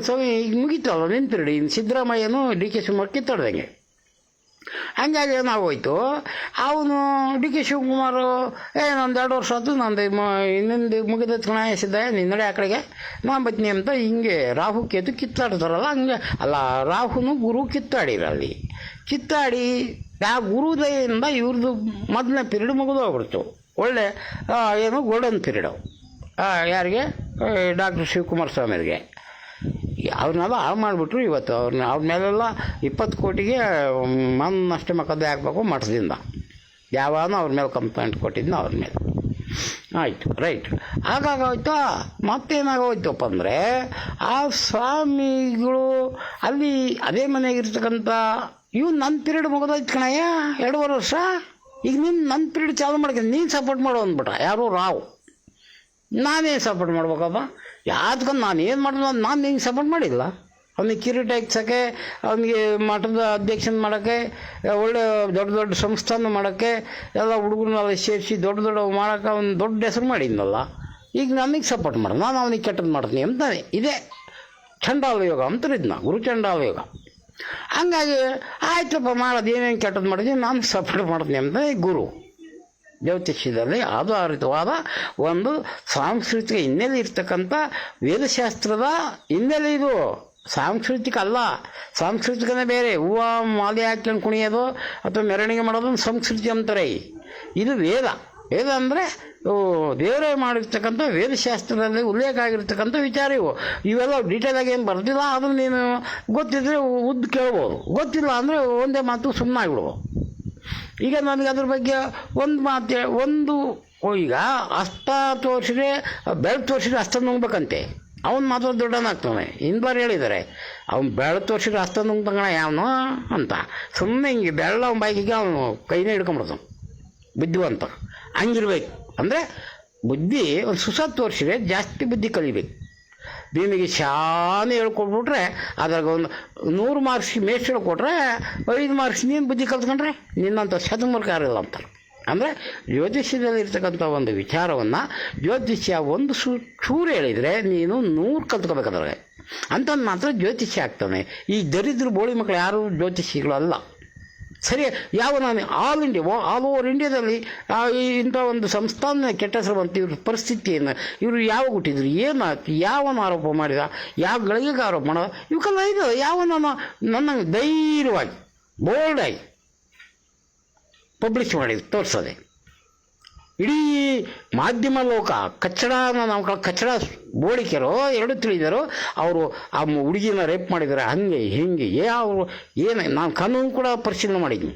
A: ಸ್ವಾಮಿ ಈಗ ಮುಗೀತಲ್ಲ ನಿಂತಿರಡಿ. ಇನ್ನು ಸಿದ್ದರಾಮಯ್ಯನೂ ಡಿ ಕೆ ಶಿವಕುಮಾರ್ ಕಿತ್ತಾಡ್ದಂಗೆ. ಹಂಗಾಗಿ ಏನಾಗೋಯ್ತು, ಅವನು ಡಿ ಕೆ ಶಿವಕುಮಾರು ನಂದು 2 ವರ್ಷ ಆಯ್ತು, ನಂದು ಇನ್ನೊಂದು ಮುಗಿದ ಸಿದ್ದ ನೀನು ನಡೆ ಆ ಕಡೆಗೆ ನಾನು ಬತ್ನಿ ಅಂತ ಹಿಂಗೆ ರಾಹು ಕೇತು ಕಿತ್ತಾಡ್ತಾರಲ್ಲ ಹಂಗೆ. ಅಲ್ಲ, ರಾಹುನು ಗುರು ಕಿತ್ತಾಡಿ ಆ ಗುರುದಯಿಂದ ಇವ್ರದ್ದು ಮೊದಲನೇ ಪೀರಿಯಡ್ ಮುಗಿದೋಗ್ಬಿಡ್ತು. ಒಳ್ಳೆ ಏನು ಗೋಲ್ಡನ್ ಪೀರಿಯಡು ಯಾರಿಗೆ ಡಾಕ್ಟರ್ ಶಿವಕುಮಾರ ಸ್ವಾಮಿಯರಿಗೆ. ಅವ್ರನ್ನೆಲ್ಲ ಹಾಳು ಮಾಡಿಬಿಟ್ರು. ಇವತ್ತು ಅವ್ರ ಮೇಲೆಲ್ಲ 20 ಕೋಟಿಗೆ ನಷ್ಟ ಮೊಕದ್ದಮೆ ಹಾಕಬೇಕು ಮಠದಿಂದ. ಯಾವಾಗ ಅವ್ರ ಮೇಲೆ ಕಂಪ್ಲೇಂಟ್ ಕೊಟ್ಟಿದ್ನೋ ಅವ್ರ ಮೇಲೆ. ಆಯಿತು, ರೈಟ್. ಹಾಗಾಗೋಯ್ತು. ಮತ್ತೇನಾಗೋಯ್ತಪ್ಪ ಅಂದರೆ ಆ ಸ್ವಾಮಿಗಳು ಅಲ್ಲಿ ಅದೇ ಮನೆಯಾಗಿರ್ತಕ್ಕಂಥ ಇವು ನನ್ನ ಪೀರಿಯಡ್ ಮುಗಿದೋಯ್ತು ಕಣಯ್ಯ, 2.5 ವರ್ಷ. ಈಗ ನನ್ನ ಪೀರಿಯಡ್ ಚಾಲು ಮಾಡ್ಕೊಂಡು ನೀನು ಸಪೋರ್ಟ್ ಮಾಡೋ ಅಂದ್ಬಿಟ್ಟ ಯಾರು ರಾವ್. ನಾನೇನು ಸಪೋರ್ಟ್ ಮಾಡ್ಬೇಕಪ್ಪ? ಯಾವ್ದಕ್ಕಂದು ನಾನು ಏನು ಮಾಡಿದ್ರು ನಾನು ನಿಂಗೆ ಸಪೋರ್ಟ್ ಮಾಡಿಲ್ಲ. ಅವನಿಗೆ ಕಿರೀಟ ಇಕ್ಸೋಕ್ಕೆ, ಅವನಿಗೆ ಮಠದ ಅಧ್ಯಕ್ಷನ ಮಾಡೋಕ್ಕೆ, ಒಳ್ಳೆ ದೊಡ್ಡ ದೊಡ್ಡ ಸಂಸ್ಥಾನ ಮಾಡೋಕ್ಕೆ, ಎಲ್ಲ ಹುಡುಗರನ್ನೆಲ್ಲ ಸೇರಿಸಿ ದೊಡ್ಡ ಮಾಡೋಕ್ಕೆ ಅವ್ನು ದೊಡ್ಡ ಹೆಸರು ಮಾಡಿದ್ನಲ್ಲ. ಈಗ ನನಗೆ ಸಪೋರ್ಟ್ ಮಾಡ, ನಾನು ಅವನಿಗೆ ಕೆಟ್ಟದ್ದು ಮಾಡ್ತೀನಿ ಅಂತಾನೆ. ಇದೇ ಚಂಡಾಲ ಯೋಗ ಅಂತಾರಿದ್ನ, ಗುರು ಚಂಡಾಲ ಯೋಗ. ಹಂಗಾಗಿ ಆಯ್ತಪ್ಪ ಮಾಡೋದು, ಏನೇನು ಕೆಟ್ಟದ್ದು ಮಾಡಿದ್ದೀನಿ ನಾನು ಸಪೋರ್ಟ್ ಮಾಡ್ತೀನಿ ಅಂತ ಗುರು. ಜ್ಯೋತಿಷ್ಯದಲ್ಲಿ ಆಧಾರಿತವಾದ ಒಂದು ಸಾಂಸ್ಕೃತಿಕ ಹಿನ್ನೆಲೆ ಇರ್ತಕ್ಕಂಥ ವೇದಶಾಸ್ತ್ರದ ಹಿನ್ನೆಲೆ ಇದು. ಸಾಂಸ್ಕೃತಿಕ ಅಲ್ಲ, ಸಾಂಸ್ಕೃತಿಕನೇ ಬೇರೆ. ಹೂವು ಮಾಲೆ ಹಾಕ್ಕೊಂಡು ಕುಣಿಯೋದು ಅಥವಾ ಮೆರವಣಿಗೆ ಮಾಡೋದು ಸಂಸ್ಕೃತಿ ಅಂತಾರೆ. ಇದು ವೇದ. ವೇದ ಅಂದರೆ ದೇವರೇ ಮಾಡಿರ್ತಕ್ಕಂಥ ವೇದಶಾಸ್ತ್ರದಲ್ಲಿ ಉಲ್ಲೇಖ ಆಗಿರ್ತಕ್ಕಂಥ ವಿಚಾರ ಇವು. ಇವೆಲ್ಲ ಡೀಟೇಲಾಗಿ ಏನು ಬರ್ತಿಲ್ಲ. ಅದನ್ನು ನೀನು ಗೊತ್ತಿದ್ದರೆ ಉದ್ದು ಕೇಳ್ಬೋದು, ಗೊತ್ತಿಲ್ಲ ಅಂದರೆ ಒಂದೇ ಮಾತು ಸುಮ್ಮನಾಗ್ಬಿಡ್ಬೋದು. ಈಗ ನನಗೆ ಅದ್ರ ಬಗ್ಗೆ ಒಂದು ಈಗ ಅಸ್ತ ತೋರಿಸಿದ್ರೆ ಬೆಳಕು ತೋರಿಸಿದ್ರೆ ಅಸ್ತ ನುಂಗ್ಬೇಕಂತೆ. ಅವನು ಮಾತ್ರ ದೊಡ್ಡನಾಗ್ತಾನೆ. ಬಾರಿ ಹೇಳಿದ್ದಾರೆ ಅವ್ನು ಬೆಳಕು ತೋರಿಸಿದ್ರೆ ಅಸ್ತ ನುಂಗ್ತಂಗಣ ಯಾವನು ಅಂತ. ಸುಮ್ಮನೆ ಹಿಂಗೆ ಬೆಳ್ಳ ಅವನ ಬೈಕಿಗೆ ಅವನು ಕೈನೇ ಹಿಡ್ಕೊಂಬಿಡ್ತಾನೆ ಬುದ್ಧಿವಂತ. ಹಂಗಿರ್ಬೇಕು. ಅಂದರೆ ಬುದ್ಧಿ ಒಂದು ಸುಸತ್ ತೋರಿಸಿದ್ರೆ ಜಾಸ್ತಿ ಬುದ್ಧಿ ಕಲಿಬೇಕು. ಭೀಮಿಗೆ ಶಾನೆ ಹೇಳ್ಕೊಟ್ಬಿಟ್ರೆ ಅದ್ರಾಗ ಒಂದು 100 ಮಾರ್ಕ್ಸ್ ಮೇಸ್ಟ್ ಹೇಳ್ಕೊಟ್ರೆ 5 ಮಾರ್ಕ್ಸ್ ನೀನು ಬುದ್ಧಿ ಕಲ್ತ್ಕೊಂಡ್ರೆ ನಿನ್ನಂಥ ಶತಮೂರ್ಖ ಯಾರಿಲ್ಲ ಅಂತಾರೆ. ಅಂದರೆ ಜ್ಯೋತಿಷ್ಯದಲ್ಲಿ ಇರ್ತಕ್ಕಂಥ ಒಂದು ವಿಚಾರವನ್ನು ಜ್ಯೋತಿಷ್ಯ ಒಂದು ಚೂರು ಹೇಳಿದರೆ ನೀನು 100 ಕಲ್ತ್ಕೋಬೇಕಾದ್ರೆ ಅಂಥದ್ದು ಮಾತ್ರ ಜ್ಯೋತಿಷ್ಯ ಆಗ್ತಾನೆ. ಈ ದರಿದ್ರ ಬೋಳಿ ಮಕ್ಕಳು ಯಾರು ಜ್ಯೋತಿಷಿಗಳಲ್ಲ. ಸರಿ, ಯಾವ ನಾನು ಆಲ್ ಓವರ್ ಇಂಡಿಯಾದಲ್ಲಿ ಇಂಥ ಒಂದು ಸಂಸ್ಥಾನ ಕೆಟ್ಟ ಹೆಸರು ಬಂತು. ಇವ್ರ ಪರಿಸ್ಥಿತಿಯನ್ನು ಇವರು ಯಾವಾಗ ಹುಟ್ಟಿದ್ರು, ಏನಾಯ್ತು, ಯಾವನ ಆರೋಪ ಮಾಡಿದ, ಯಾವ ಗಳಿಗೆಗೆ ಆರೋಪ ಮಾಡೋದು, ಇವಕ್ಕೆಲ್ಲ ಇದು ಯಾವನ ನನ್ನ ಧೈರ್ಯವಾಗಿ ಬೋಲ್ಡಾಗಿ ಪಬ್ಲಿಷ್ ಮಾಡಿದ್ರು ತೋರಿಸೋದೆ. ಇಡೀ ಮಾಧ್ಯಮ ಲೋಕ ನಾವು ಕಚ್ಚಡ ಬೋಳಿಕೆರೋ ಎರಡು ತಿಳಿದಾರೋ ಅವರು ಆ ಹುಡುಗಿನ ರೇಪ್ ಮಾಡಿದ್ದಾರೆ, ಹಂಗೆ ಹಿಂಗೆ ಅವರು ನಾನು ಕಾನೂನು ಕೂಡ ಪರಿಶೀಲನೆ ಮಾಡಿದ್ವಿ.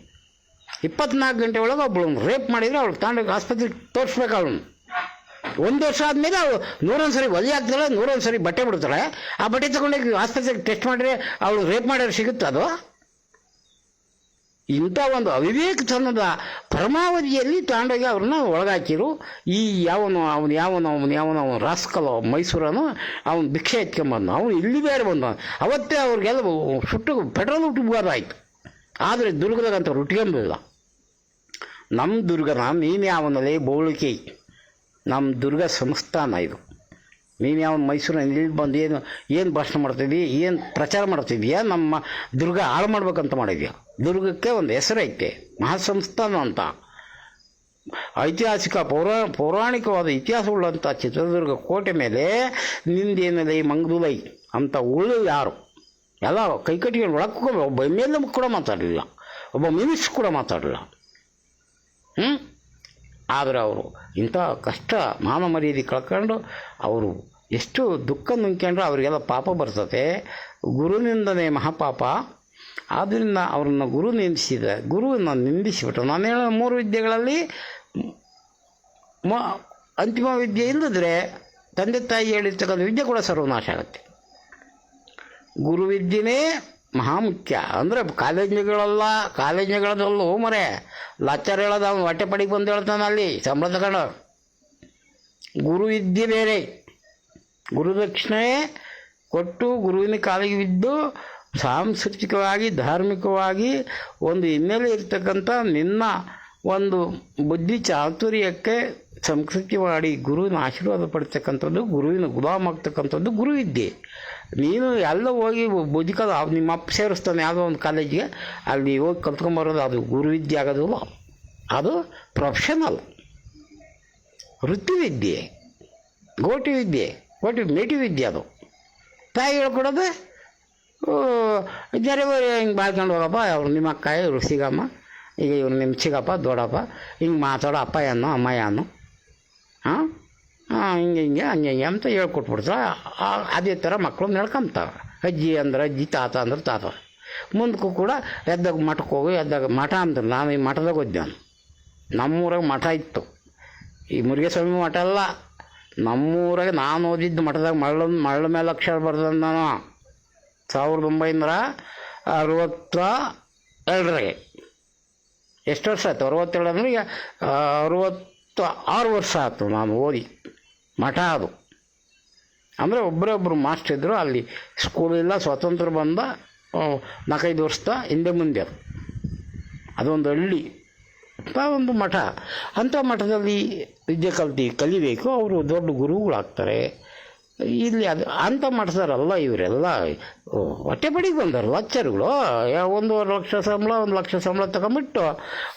A: 24 ಗಂಟೆ ಒಳಗೆ ಒಬ್ಬಳು ರೇಪ್ ಮಾಡಿದರೆ ಅವಳು ತಗೊಂಡೋಗಿ ಆಸ್ಪತ್ರೆಗೆ ತೋರಿಸ್ಬೇಕು. ಅವಳು 1 ವರ್ಷ ಆದಮೇಲೆ ಅವಳು 101 ಸರಿ ಒಲೆ ಹಾಕ್ತಾಳೆ, 101 ಸರಿ ಬಟ್ಟೆ ಬಿಡ್ತಾಳೆ. ಆ ಬಟ್ಟೆ ತಗೊಂಡೋಗಿ ಆಸ್ಪತ್ರೆಗೆ ಟೆಸ್ಟ್ ಮಾಡಿದ್ರೆ ಅವಳು ರೇಪ್ ಮಾಡಿದ್ರೆ ಸಿಗುತ್ತೆ ಅದು. ಇಂಥ ಒಂದು ಅವಿವೇಕತನದ ಪರಮಾವಧಿಯಲ್ಲಿ ತಗೊಂಡೋಗಿ ಅವ್ರನ್ನ ಒಳಗಾಕಿರು. ಈ ಅವನು ರಾಸ್ಕಲ್ ಮೈಸೂರನು ಅವನು ಭಿಕ್ಷೆ ಎತ್ಕೊಂಬಂದು ಅವನು ಇಲ್ಲಿ ಬೇರೆ ಬಂದ. ಅವತ್ತೇ ಅವ್ರಿಗೆಲ್ಲ ಸುಟ್ಟು ಪೆಟ್ರೋಲ್ ಉಟ್ಬೋದಾಯ್ತು. ಆದರೆ ದುರ್ಗದಾಗಂತ ಉಟ್ಕೊಂಬಿಲ್ಲ. ನಮ್ಮ ದುರ್ಗನ ನೀನು ಯಾವನಲ್ಲಿ ಬೋಳಿಕೆ, ನಮ್ಮ ದುರ್ಗ ಸಂಸ್ಥಾನ ಇದು. ನೀನು ಯಾವನು ಮೈಸೂರಿನಲ್ಲಿ ಇಲ್ಲಿ ಬಂದು ಏನು ಭಾಷಣ ಮಾಡ್ತಿದ್ದಿ, ಏನು ಪ್ರಚಾರ ಮಾಡ್ತಿದ್ಯಾ, ನಮ್ಮ ದುರ್ಗ ಹಾಳು ಮಾಡ್ಬೇಕಂತ ಮಾಡಿದ್ಯಾ. ದುರ್ಗಕ್ಕೆ ಒಂದು ಹೆಸರೈತೆ, ಮಹಾಸಂಸ್ಥಾನ ಅಂತ. ಐತಿಹಾಸಿಕ ಪೌರಾಣಿಕವಾದ ಇತಿಹಾಸವುಳ್ಳಂಥ ಚಿತ್ರದುರ್ಗ ಕೋಟೆ ಮೇಲೆ ನಿಂದೇನಲೈ ಮಂಗದುಲೈ ಅಂತ ಉಳ್ಳು ಯಾರು ಎಲ್ಲ ಕೈಕಟ್ಟಿಗೆ ಒಳಕ್ಕೆ ಒಬ್ಬ ಎಮ್ ಕೂಡ ಮಾತಾಡಲಿಲ್ಲ, ಒಬ್ಬ ಮಿನಿಸ್ಟ್ರ್ ಕೂಡ ಮಾತಾಡಲಿಲ್ಲ. ಆದರೆ ಅವರು ಇಂಥ ಕಷ್ಟ ಮಾನ ಮರ್ಯಾದೆ ಕಳ್ಕೊಂಡು ಅವರು ಎಷ್ಟು ದುಃಖ ನುಂಗ್ಕೊಂಡ್ರೆ ಅವರಿಗೆಲ್ಲ ಪಾಪ ಬರ್ತದೆ. ಗುರುನಿಂದನೇ ಮಹಾಪಾಪ. ಆದ್ದರಿಂದ ಅವ್ರನ್ನ ಗುರುವನ್ನು ನಿಂದಿಸಿಬಿಟ್ರು. ನಾನು ಹೇಳೋ 3 ವಿದ್ಯೆಗಳಲ್ಲಿ ಅಂತಿಮ ವಿದ್ಯೆ ಇಲ್ಲದ್ರೆ ತಂದೆ ತಾಯಿ ಹೇಳಿರ್ತಕ್ಕಂಥ ವಿದ್ಯೆ ಕೂಡ ಸರ್ವನಾಶ ಆಗುತ್ತೆ. ಗುರುವಿದ್ಯೆನೇ ಮಹಾಮುಖ್ಯ. ಅಂದರೆ ಕಾಲೇಜುಗಳಲ್ಲೂ ಮರೆ ಲಾಚಾರ್ ಹೇಳೋದು ಅವನು ಹೊಟ್ಟೆ ಪಡಿಗೆ ಬಂದು ಹೇಳ್ತಾನೆ ಅಲ್ಲಿ ಸಂಬಳ ತಗೊಂಡು. ಗುರುವಿದ್ಯೆ ಬೇರೆ. ಗುರುದಕ್ಷಿಣೆ ಕೊಟ್ಟು ಗುರುವಿನ ಕಾಲಿಗೆ ಬಿದ್ದು ಸಾಂಸ್ಕೃತಿಕವಾಗಿ ಧಾರ್ಮಿಕವಾಗಿ ಒಂದು ಹಿನ್ನೆಲೆ ಇರ್ತಕ್ಕಂಥ ನಿನ್ನ ಒಂದು ಬುದ್ಧಿ ಚಾತುರ್ಯಕ್ಕೆ ಸಂಸ್ಕೃತಿ ಮಾಡಿ ಗುರುವಿನ ಆಶೀರ್ವಾದ ಪಡ್ತಕ್ಕಂಥದ್ದು, ಗುರುವಿನ ಗುಲಾಮ್ ಆಗ್ತಕ್ಕಂಥದ್ದು ಗುರುವಿದ್ಯೆ. ನೀನು ಎಲ್ಲ ಹೋಗಿ ಬದುಕೋದು ನಿಮ್ಮ ಅಪ್ಪ ಸೇರಿಸ್ತಾನೆ ಯಾವುದೋ ಒಂದು ಕಾಲೇಜಿಗೆ, ಅಲ್ಲಿ ಹೋಗಿ ಕಲ್ತ್ಕೊಂಬರೋದು ಅದು ಗುರುವಿದ್ಯೆ ಆಗೋದಿಲ್ಲ. ಅದು ಪ್ರೊಫೆಷನಲ್ ವೃತ್ತಿವಿದ್ಯೆ, ಮೇಟಿ ವಿದ್ಯೆ. ಅದು ತಾಯಿ ಹೇಳ್ಕೊಡೋದು ಜರಬರಿ ಹಿಂಗೆ ಬಾಳ್ಕೊಂಡು ಹೋಗಪ್ಪ, ಅವ್ರು ನಿಮ್ಮ ಅಕ್ಕ ಇವರು ಸಿಗಮ್ಮ ಈಗ ಇವ್ರು ನಿಮ್ಮ ಚಿಕ್ಕಪ್ಪ ದೊಡ್ಡಪ್ಪ ಹಿಂಗೆ ಮಾತಾಡೋ ಅಪ್ಪ ಏನು ಅಮ್ಮಯ್ಯ ಅನ್ನು ಹಾಂ ಹಿಂಗೆ ಹಂಗೆ ಅಂತ ಹೇಳ್ಕೊಟ್ಬಿಡ್ತಾರೆ. ಅದೇ ಥರ ಮಕ್ಕಳು ನಡ್ಕೊಂತಾರೆ. ಅಜ್ಜಿ ಅಂದ್ರೆ ಅಜ್ಜಿ, ತಾತ ಅಂದ್ರೆ ತಾತ. ಮುಂದಕ್ಕೂ ಕೂಡ ಎದ್ದಾಗ ಮಠಕ್ಕೆ ಹೋಗಿ ಎದ್ದಾಗ ಮಠ ಅಂದ್ರೆ ನಾನು ಈ ಮಠದಾಗ ಓದ್ಯಾನು. ನಮ್ಮೂರಾಗ ಮಠ ಇತ್ತು. ಈ ಮುರುಘೇಸ್ವಾಮಿ ಮಠ ಅಲ್ಲ, ನಮ್ಮೂರಾಗ ನಾನು ಓದಿದ್ದು ಮಠದಾಗ ಮಳ್ಳ ಮೇಲೆ ಅಕ್ಷರ ಬರ್ದಂದು ನಾನು 1962 ಎಷ್ಟು ವರ್ಷ ಆಯ್ತು? 62 ಅಂದರೆ ಈಗ 66 ವರ್ಷ ಆಯ್ತು ನಾನು ಓದಿ. ಮಠ ಅದು ಅಂದರೆ ಒಬ್ಬರೊಬ್ಬರು ಮಾಸ್ಟರ್ ಇದ್ದರು. ಅಲ್ಲಿ ಸ್ಕೂಲಿಲ್ಲ, ಸ್ವತಂತ್ರ ಬಂದ 4-5 ವರ್ಷದ ಹಿಂದೆ ಮುಂದೆ ಅದೊಂದು ಹಳ್ಳಿ ಒಂದು ಮಠ. ಅಂಥ ಮಠದಲ್ಲಿ ವಿದ್ಯೆ ಕಲಿಬೇಕು. ಅವರು ದೊಡ್ಡ ಗುರುಗಳಾಗ್ತಾರೆ. ಇಲ್ಲಿ ಅದು ಅಂಥ ಮಠದವರಲ್ಲ ಇವರೆಲ್ಲ ಹೊಟ್ಟೆ ಬಡಿಗೆ ಬಂದರು ಲಚ್ಚರುಗಳು. 1.5 ಲಕ್ಷ ಸಂಬಳ, 1 ಲಕ್ಷ ಸಂಬಳ ತಗೊಂಬಿಟ್ಟು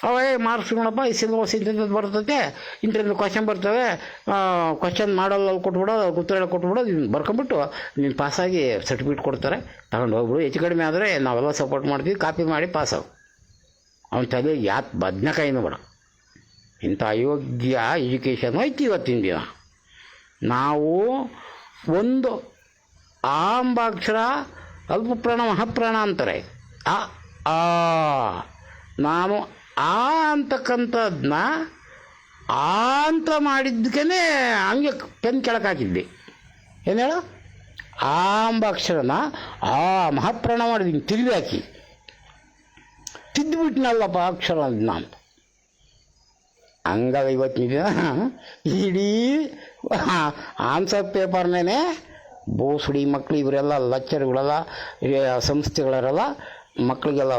A: ಅವೇ ಮಾರ್ಕ್ಸ್ಗಳಪ್ಪ, ಈ ಸಿಲೆಬಸ್ ಇಂಥದ್ದು ಬರ್ತೈತೆ, ಇಂಥದ್ದು ಕ್ವಶನ್ ಬರ್ತವೆ, ಕ್ವಶನ್ ಮಾಡಲ್ಲ ಕೊಟ್ಬಿಡೋದು, ಉತ್ತರ ಕೊಟ್ಬಿಡೋದು, ಇದನ್ನು ಬರ್ಕೊಂಬಿಟ್ಟು ನೀನು ಪಾಸಾಗಿ ಸರ್ಟಿಫಿಕೇಟ್ ಕೊಡ್ತಾರೆ, ತಗೊಂಡು ಹೋಗ್ಬಿಡು. ಹೆಚ್ಚು ಕಡಿಮೆ ಆದರೆ ನಾವೆಲ್ಲ ಸಪೋರ್ಟ್ ಮಾಡ್ತೀವಿ, ಕಾಪಿ ಮಾಡಿ ಪಾಸಾಗು. ಅವನ ತಲೆ ಬದನೆಕಾಯಿನೂ ಬೇಡ. ಇಂಥ ಅಯೋಗ್ಯ ಎಜುಕೇಷನ್ ಐತಿ ಇವತ್ತಿನ ದಿನ. ನಾವು ಒಂದು ಆಂಬಾಕ್ಷರ ಅಲ್ಪಪ್ರಾಣ ಮಹಾಪ್ರಾಣ ಅಂತಾರೆ. ನಾನು ಅಂತಕ್ಕಂಥದ್ದನ್ನ ಅಂತ ಮಾಡಿದ್ದಕ್ಕೇ ಹಂಗೆ ಪೆನ್ ಕೆಳಕ್ಕೆ ಹಾಕಿದ್ದೆ. ಏನು ಹೇಳು, ಆಂಬಾಕ್ಷರನ ಮಹಾಪ್ರಾಣ ಮಾಡಿದ್ದೀನಿ, ತಿರುಗಿ ಹಾಕಿ ತಿದ್ದುಬಿಟ್ನಲ್ಲಪ್ಪ ಅಕ್ಷರ ನಾನು. ಹಂಗದ ಇವತ್ತಿನ ದಿನ ಇಡೀ ಆನ್ಸರ್ ಪೇಪರ್ನೇ ಬೋಸುಡಿ ಮಕ್ಕಳು ಇವರೆಲ್ಲ ಲೆಕ್ಚರ್ಗಳೆಲ್ಲ ಸಂಸ್ಥೆಗಳರೆಲ್ಲ ಮಕ್ಕಳಿಗೆಲ್ಲ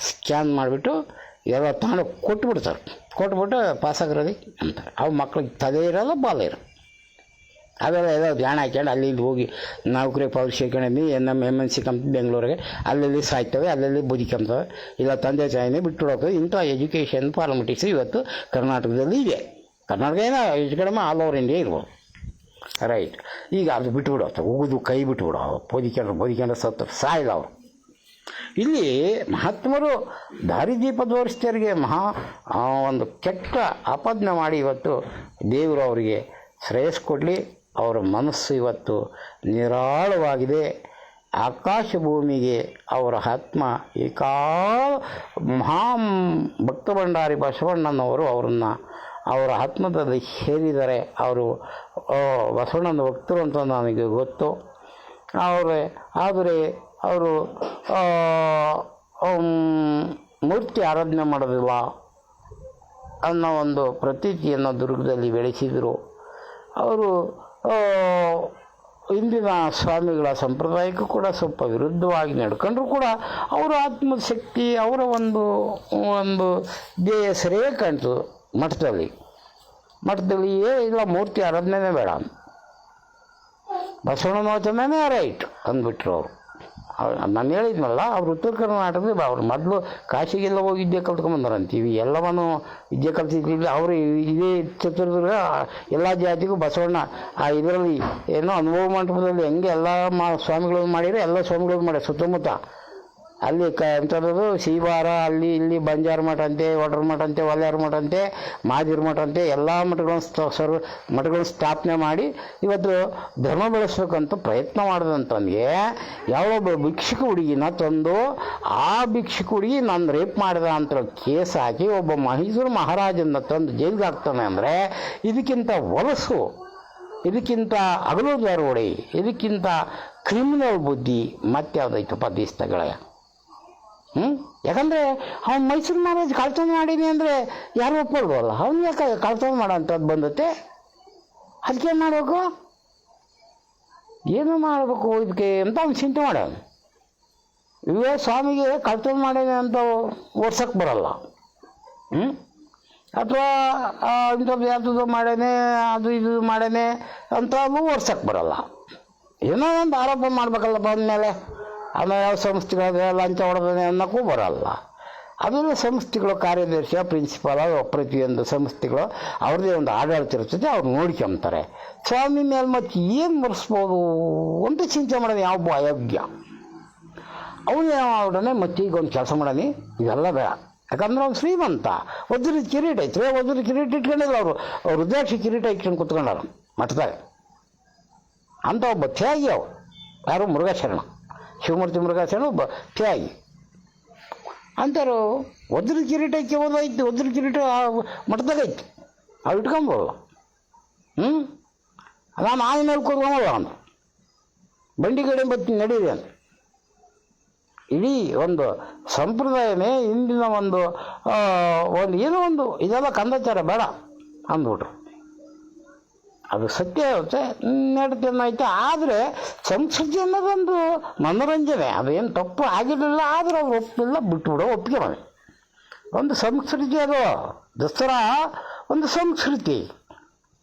A: ಸ್ಕ್ಯಾನ್ ಮಾಡಿಬಿಟ್ಟು ಎಲ್ಲ ತಗೊಂಡು ಕೊಟ್ಬಿಟ್ಟು ಪಾಸಾಗಿರೋದು ಅಂತಾರೆ. ಅವು ಮಕ್ಳಿಗೆ ತಲೆ ಇರೋಲ್ಲ, ಬಾಲ ಇರೋಲ್ಲ. ಅವೆಲ್ಲ ಎಲ್ಲ ಧ್ಯಾನ ಹಾಕ್ಯಂಡು ಅಲ್ಲಿ ಇಲ್ಲಿ ಹೋಗಿ ನೌಕರಿ ಪರೀಕ್ಷೆ ಕಣಿ MNC ಕಂಪ್ನಿ ಬೆಂಗಳೂರಿಗೆ ಅಲ್ಲಲ್ಲಿ ಸಾಯ್ತವೆ, ಅಲ್ಲಲ್ಲಿ ಬದುಕೊಂತವೆ. ಇಲ್ಲ ತಂದೆ ತಾಯಿನೇ ಬಿಟ್ಟು ಹೋಗ್ತವೆ. ಇಂಥ ಎಜುಕೇಷನ್ ಪಾರ್ಲಿಮೆಂಟಿಕ್ಸ್ ಇವತ್ತು ಕರ್ನಾಟಕದಲ್ಲಿ ಇದೆ. ಕರ್ನಾಟಕ ಏನೋ ಹೆಚ್ಚು ಕಡಿಮೆ ಆಲ್ ಓವರ್ ಇಂಡಿಯಾ ಇರ್ಬೋದು. ರೈಟ್. ಈಗ ಅದು ಬಿಟ್ಟುಬಿಡೋದು, ಉಗಿದು ಕೈ ಬಿಟ್ಟುಬಿಡೋ, ಬದುಕೊಂಡ್ರೆ ಸತ್ತರು ಸಾಯಿಲ್ಲ ಅವರು. ಇಲ್ಲಿ ಮಹಾತ್ಮರು ದಾರಿದೀಪ ತೋರಿಸ್ತಾರಿಗೆ ಒಂದು ಕೆಟ್ಟ ಆಪಾದನೆ ಮಾಡಿ ಇವತ್ತು ದೇವರು ಅವರಿಗೆ ಶ್ರೇಯಸ್ ಕೊಡಲಿ. ಅವರ ಮನಸ್ಸು ಇವತ್ತು ನಿರಾಳವಾಗಿದೆ. ಆಕಾಶ ಭೂಮಿಗೆ ಅವರ ಆತ್ಮ ಭಕ್ತ ಭಂಡಾರಿ ಬಸವಣ್ಣನವರು ಅವರ ಆತ್ಮದಲ್ಲಿ ಸೇರಿದರೆ ಅವರು ಬಸವಣ್ಣನ ಭಕ್ತರು ಅಂತ ನನಗೆ ಗೊತ್ತು. ಆದರೆ ಅವರು ಮೂರ್ತಿ ಆರಾಧನೆ ಮಾಡೋದಿಲ್ಲ ಅನ್ನೋ ಒಂದು ಪ್ರತೀತಿಯನ್ನು ದುರ್ಗದಲ್ಲಿ ಬೆಳೆಸಿದರು. ಅವರು ಇಂದಿನ ಸ್ವಾಮಿಗಳ ಸಂಪ್ರದಾಯಕ್ಕೂ ಕೂಡ ಸ್ವಲ್ಪ ವಿರುದ್ಧವಾಗಿ ನಡ್ಕೊಂಡ್ರು ಕೂಡ ಅವರ ಆತ್ಮದ ಶಕ್ತಿ, ಅವರ ಒಂದು ದೇಹ ಸರಿಯೇ ಕಾಣ್ತು. ಮಠದಲ್ಲಿ ಇಲ್ಲ, ಮೂರ್ತಿ ಆರಾಧನೆ ಬೇಡ, ಬಸವಣ್ಣನ ವಚನನೇ ರೈಟ್ ಅಂದ್ಬಿಟ್ರು ಅವರು. ನಾನು ಹೇಳಿದ್ನಲ್ಲ, ಅವ್ರು ಉತ್ತರ ಕರ್ನಾಟಕದಲ್ಲಿ ಅವ್ರು ಮೊದಲು ಕಾಶಿಗೆಲ್ಲ ಹೋಗಿ ವಿದ್ಯೆ ಕಲ್ತ್ಕೊಂಬಂದಾರಂತೀವಿ. ಎಲ್ಲವನ್ನೂ ವಿದ್ಯೆ ಕಲ್ತಿದ್ದಿಲ್ಲ ಅವರು. ಇದೇ ಚಿತ್ರದುರ್ಗ ಎಲ್ಲ ಜಾತಿಗೂ ಬಸವಣ್ಣ ಇದರಲ್ಲಿ ಏನೋ ಅನುಭವ ಮಂಟಪದಲ್ಲಿ ಹೆಂಗೆ ಎಲ್ಲ ಸ್ವಾಮಿಗಳನ್ನು ಮಾಡಿದರೆ ಎಲ್ಲ ಸ್ವಾಮಿಗಳನ್ನು ಮಾಡ್ಯಾರ ಸುತ್ತಮುತ್ತ. ಅಲ್ಲಿ ಎಂಥದ್ದು ಶ್ರೀವಾರ, ಅಲ್ಲಿ ಇಲ್ಲಿ ಬಂಜಾರ ಮಠ ಅಂತೆ, ಒಡ್ರ ಮಠ ಅಂತೆ, ಒಲೆಯರ ಮಠ ಅಂತೆ, ಮಾದಿರ ಮಠ ಅಂತೆ, ಎಲ್ಲ ಮಠಗಳನ್ನು ಸ್ಥಾಪನೆ ಮಾಡಿ ಇವತ್ತು ಧರ್ಮ ಬೆಳೆಸ್ಬೇಕಂತ ಪ್ರಯತ್ನ ಮಾಡಿದಂತಂಗೆ ಯಾವೊಬ್ಬ ಭಿಕ್ಷುಕ ಹುಡುಗಿನ ತಂದು ಆ ಭಿಕ್ಷುಕ ಹುಡುಗಿ ನಾನು ರೇಪ್ ಮಾಡಿದ ಅಂತ ಕೇಸ್ ಹಾಕಿ ಒಬ್ಬ ಮೈಸೂರು ಮಹಾರಾಜನ ತಂದು ಜೈಲಿಗೆ ಹಾಕ್ತಾನೆ ಅಂದರೆ ಇದಕ್ಕಿಂತ ಹೊಲಸು, ಇದಕ್ಕಿಂತ ಹಗಲು ದರೋಡೆ, ಇದಕ್ಕಿಂತ ಕ್ರಿಮಿನಲ್ ಬುದ್ಧಿ ಮತ್ತೆ ಯಾವುದೈತಪ್ಪ ದೇಶದಗಳೇ. ಯಾಕಂದರೆ ಅವ್ನು ಮೈಸೂರು ಮಹಾರಾಜ್ ಕಳ್ತನ ಮಾಡೀನಿ ಅಂದರೆ ಯಾರು ಒಪ್ಕೊಳ್ಬೋಲ್ಲ. ಅವ್ನು ಯಾಕೆ ಕಳ್ತನ ಮಾಡೋಂಥದ್ದು ಬಂದತ್ತೆ? ಅದಕ್ಕೇನು ಮಾಡಬೇಕು, ಏನು ಮಾಡಬೇಕು ಇದಕ್ಕೆ ಅಂತ ಅವ್ನು ಚಿಂತೆ ಮಾಡೋನು. ಇವೇ ಸ್ವಾಮಿಗೆ ಕಳ್ತನ ಮಾಡೇನೆ ಅಂತ ಓಡ್ಸೋಕ್ಕೆ ಬರಲ್ಲ. ಅಥವಾ ಇಂಥದ್ದು ಯಾವ್ದು ಮಾಡೇನೆ, ಅದು ಇದು ಮಾಡೇನೆ ಅಂತ ಓಡ್ಸೋಕ್ಕೆ ಬರಲ್ಲ. ಏನೋ ಒಂದು ಆರೋಪ ಮಾಡಬೇಕಲ್ಲಪ್ಪ ಅಂದಮೇಲೆ. ಆಮೇಲೆ ಯಾವ ಸಂಸ್ಥೆಗಳ ಲಂಚ ಹೊಡೆದೇ ಅನ್ನೋಕ್ಕೂ ಬರಲ್ಲ. ಅದೆಲ್ಲ ಸಂಸ್ಥೆಗಳು ಕಾರ್ಯದರ್ಶಿ, ಪ್ರಿನ್ಸಿಪಾಲ, ಪ್ರತಿಯೊಂದು ಸಂಸ್ಥೆಗಳು ಅವ್ರದ್ದೇ ಒಂದು ಆಡಳಿತ ಇರ್ತದೆ, ಅವ್ರು ನೋಡ್ಕೊಂತಾರೆ. ಸ್ವಾಮಿ ಮೇಲೆ ಮತ್ತೆ ಏನು ಬರೆಸ್ಬೋದು ಅಂತ ಚಿಂತೆ ಮಾಡೋದು ಯಾವ ಅಯೋಗ್ಯ. ಅವನು ಅವ್ರನ್ನೇ ಮತ್ತೆ ಈಗ ಒಂದು ಕೆಲಸ ಮಾಡೀನಿ, ಇವೆಲ್ಲ ಬೇಡ, ಯಾಕಂದ್ರೆ ಅವ್ನು ಶ್ರೀಮಂತ. ವಜ್ರದ ಕಿರೀಟ ಐತ್ರಿ, ವಜ್ರದ ಕಿರೀಟ ಇಟ್ಕೊಂಡಿಲ್ಲ ಅವರು, ರುದ್ರಾಕ್ಷಿ ಕಿರೀಟ ಇಟ್ಕೊಂಡು ಕುತ್ಕೊಂಡಾರ ಮಠದಾಗ. ಅಂತ ಒಬ್ಬ ತ್ಯಾಗಿ ಅವು. ಯಾರು? ಮುರುಘಾಶರಣ, ಶಿವಮೂರ್ತಿ ಮುರುಘಾಶರಣ ಒಬ್ಬ ತ್ಯಾಗಿ. ಅಂತಾರು ವಜ್ರದ ಕಿರೀಟ ಹೋದೈತಿ, ವಜ್ರದ ಕಿರೀಟ ಮಠದಾಗ ಐತಿ, ಅವು ಇಟ್ಕೊಂಬೋಲ್ಲ. ನಾನು ಆನೆ ಮೇಲೆ ಕೂತ್ಕೊಂಬಲ್ಲ, ಅಂತ ಬಂಡಿ ಕಡೆ ಬರ್ತೀನಿ ನಡೀರಿ ಅಂತ. ಇಡೀ ಒಂದು ಸಂಪ್ರದಾಯನೇ ಇಂದಿನ ಒಂದು ಏನೋ ಒಂದು ಇದೆಲ್ಲ ಕಂದಾಚಾರ ಬೇಡ ಅಂದ್ಬಿಟ್ರು. ಅದು ಸತ್ಯ ಇರುತ್ತೆ, ನಡೀತೇನಾಯ್ತು. ಆದರೆ ಸಂಸ್ಕೃತಿ ಅನ್ನೋದೊಂದು ಮನೋರಂಜನೆ, ಅದೇನು ತಪ್ಪು ಆಗಿರಲಿಲ್ಲ. ಆದರೆ ಅವ್ರು ಒಪ್ಪಿಲ್ಲ, ಬಿಟ್ಬಿಡೋ, ಒಪ್ಪಿಗೆ ಮಾಡಿ ಒಂದು ಸಂಸ್ಕೃತಿ. ಅದು ದಸರಾ ಒಂದು ಸಂಸ್ಕೃತಿ.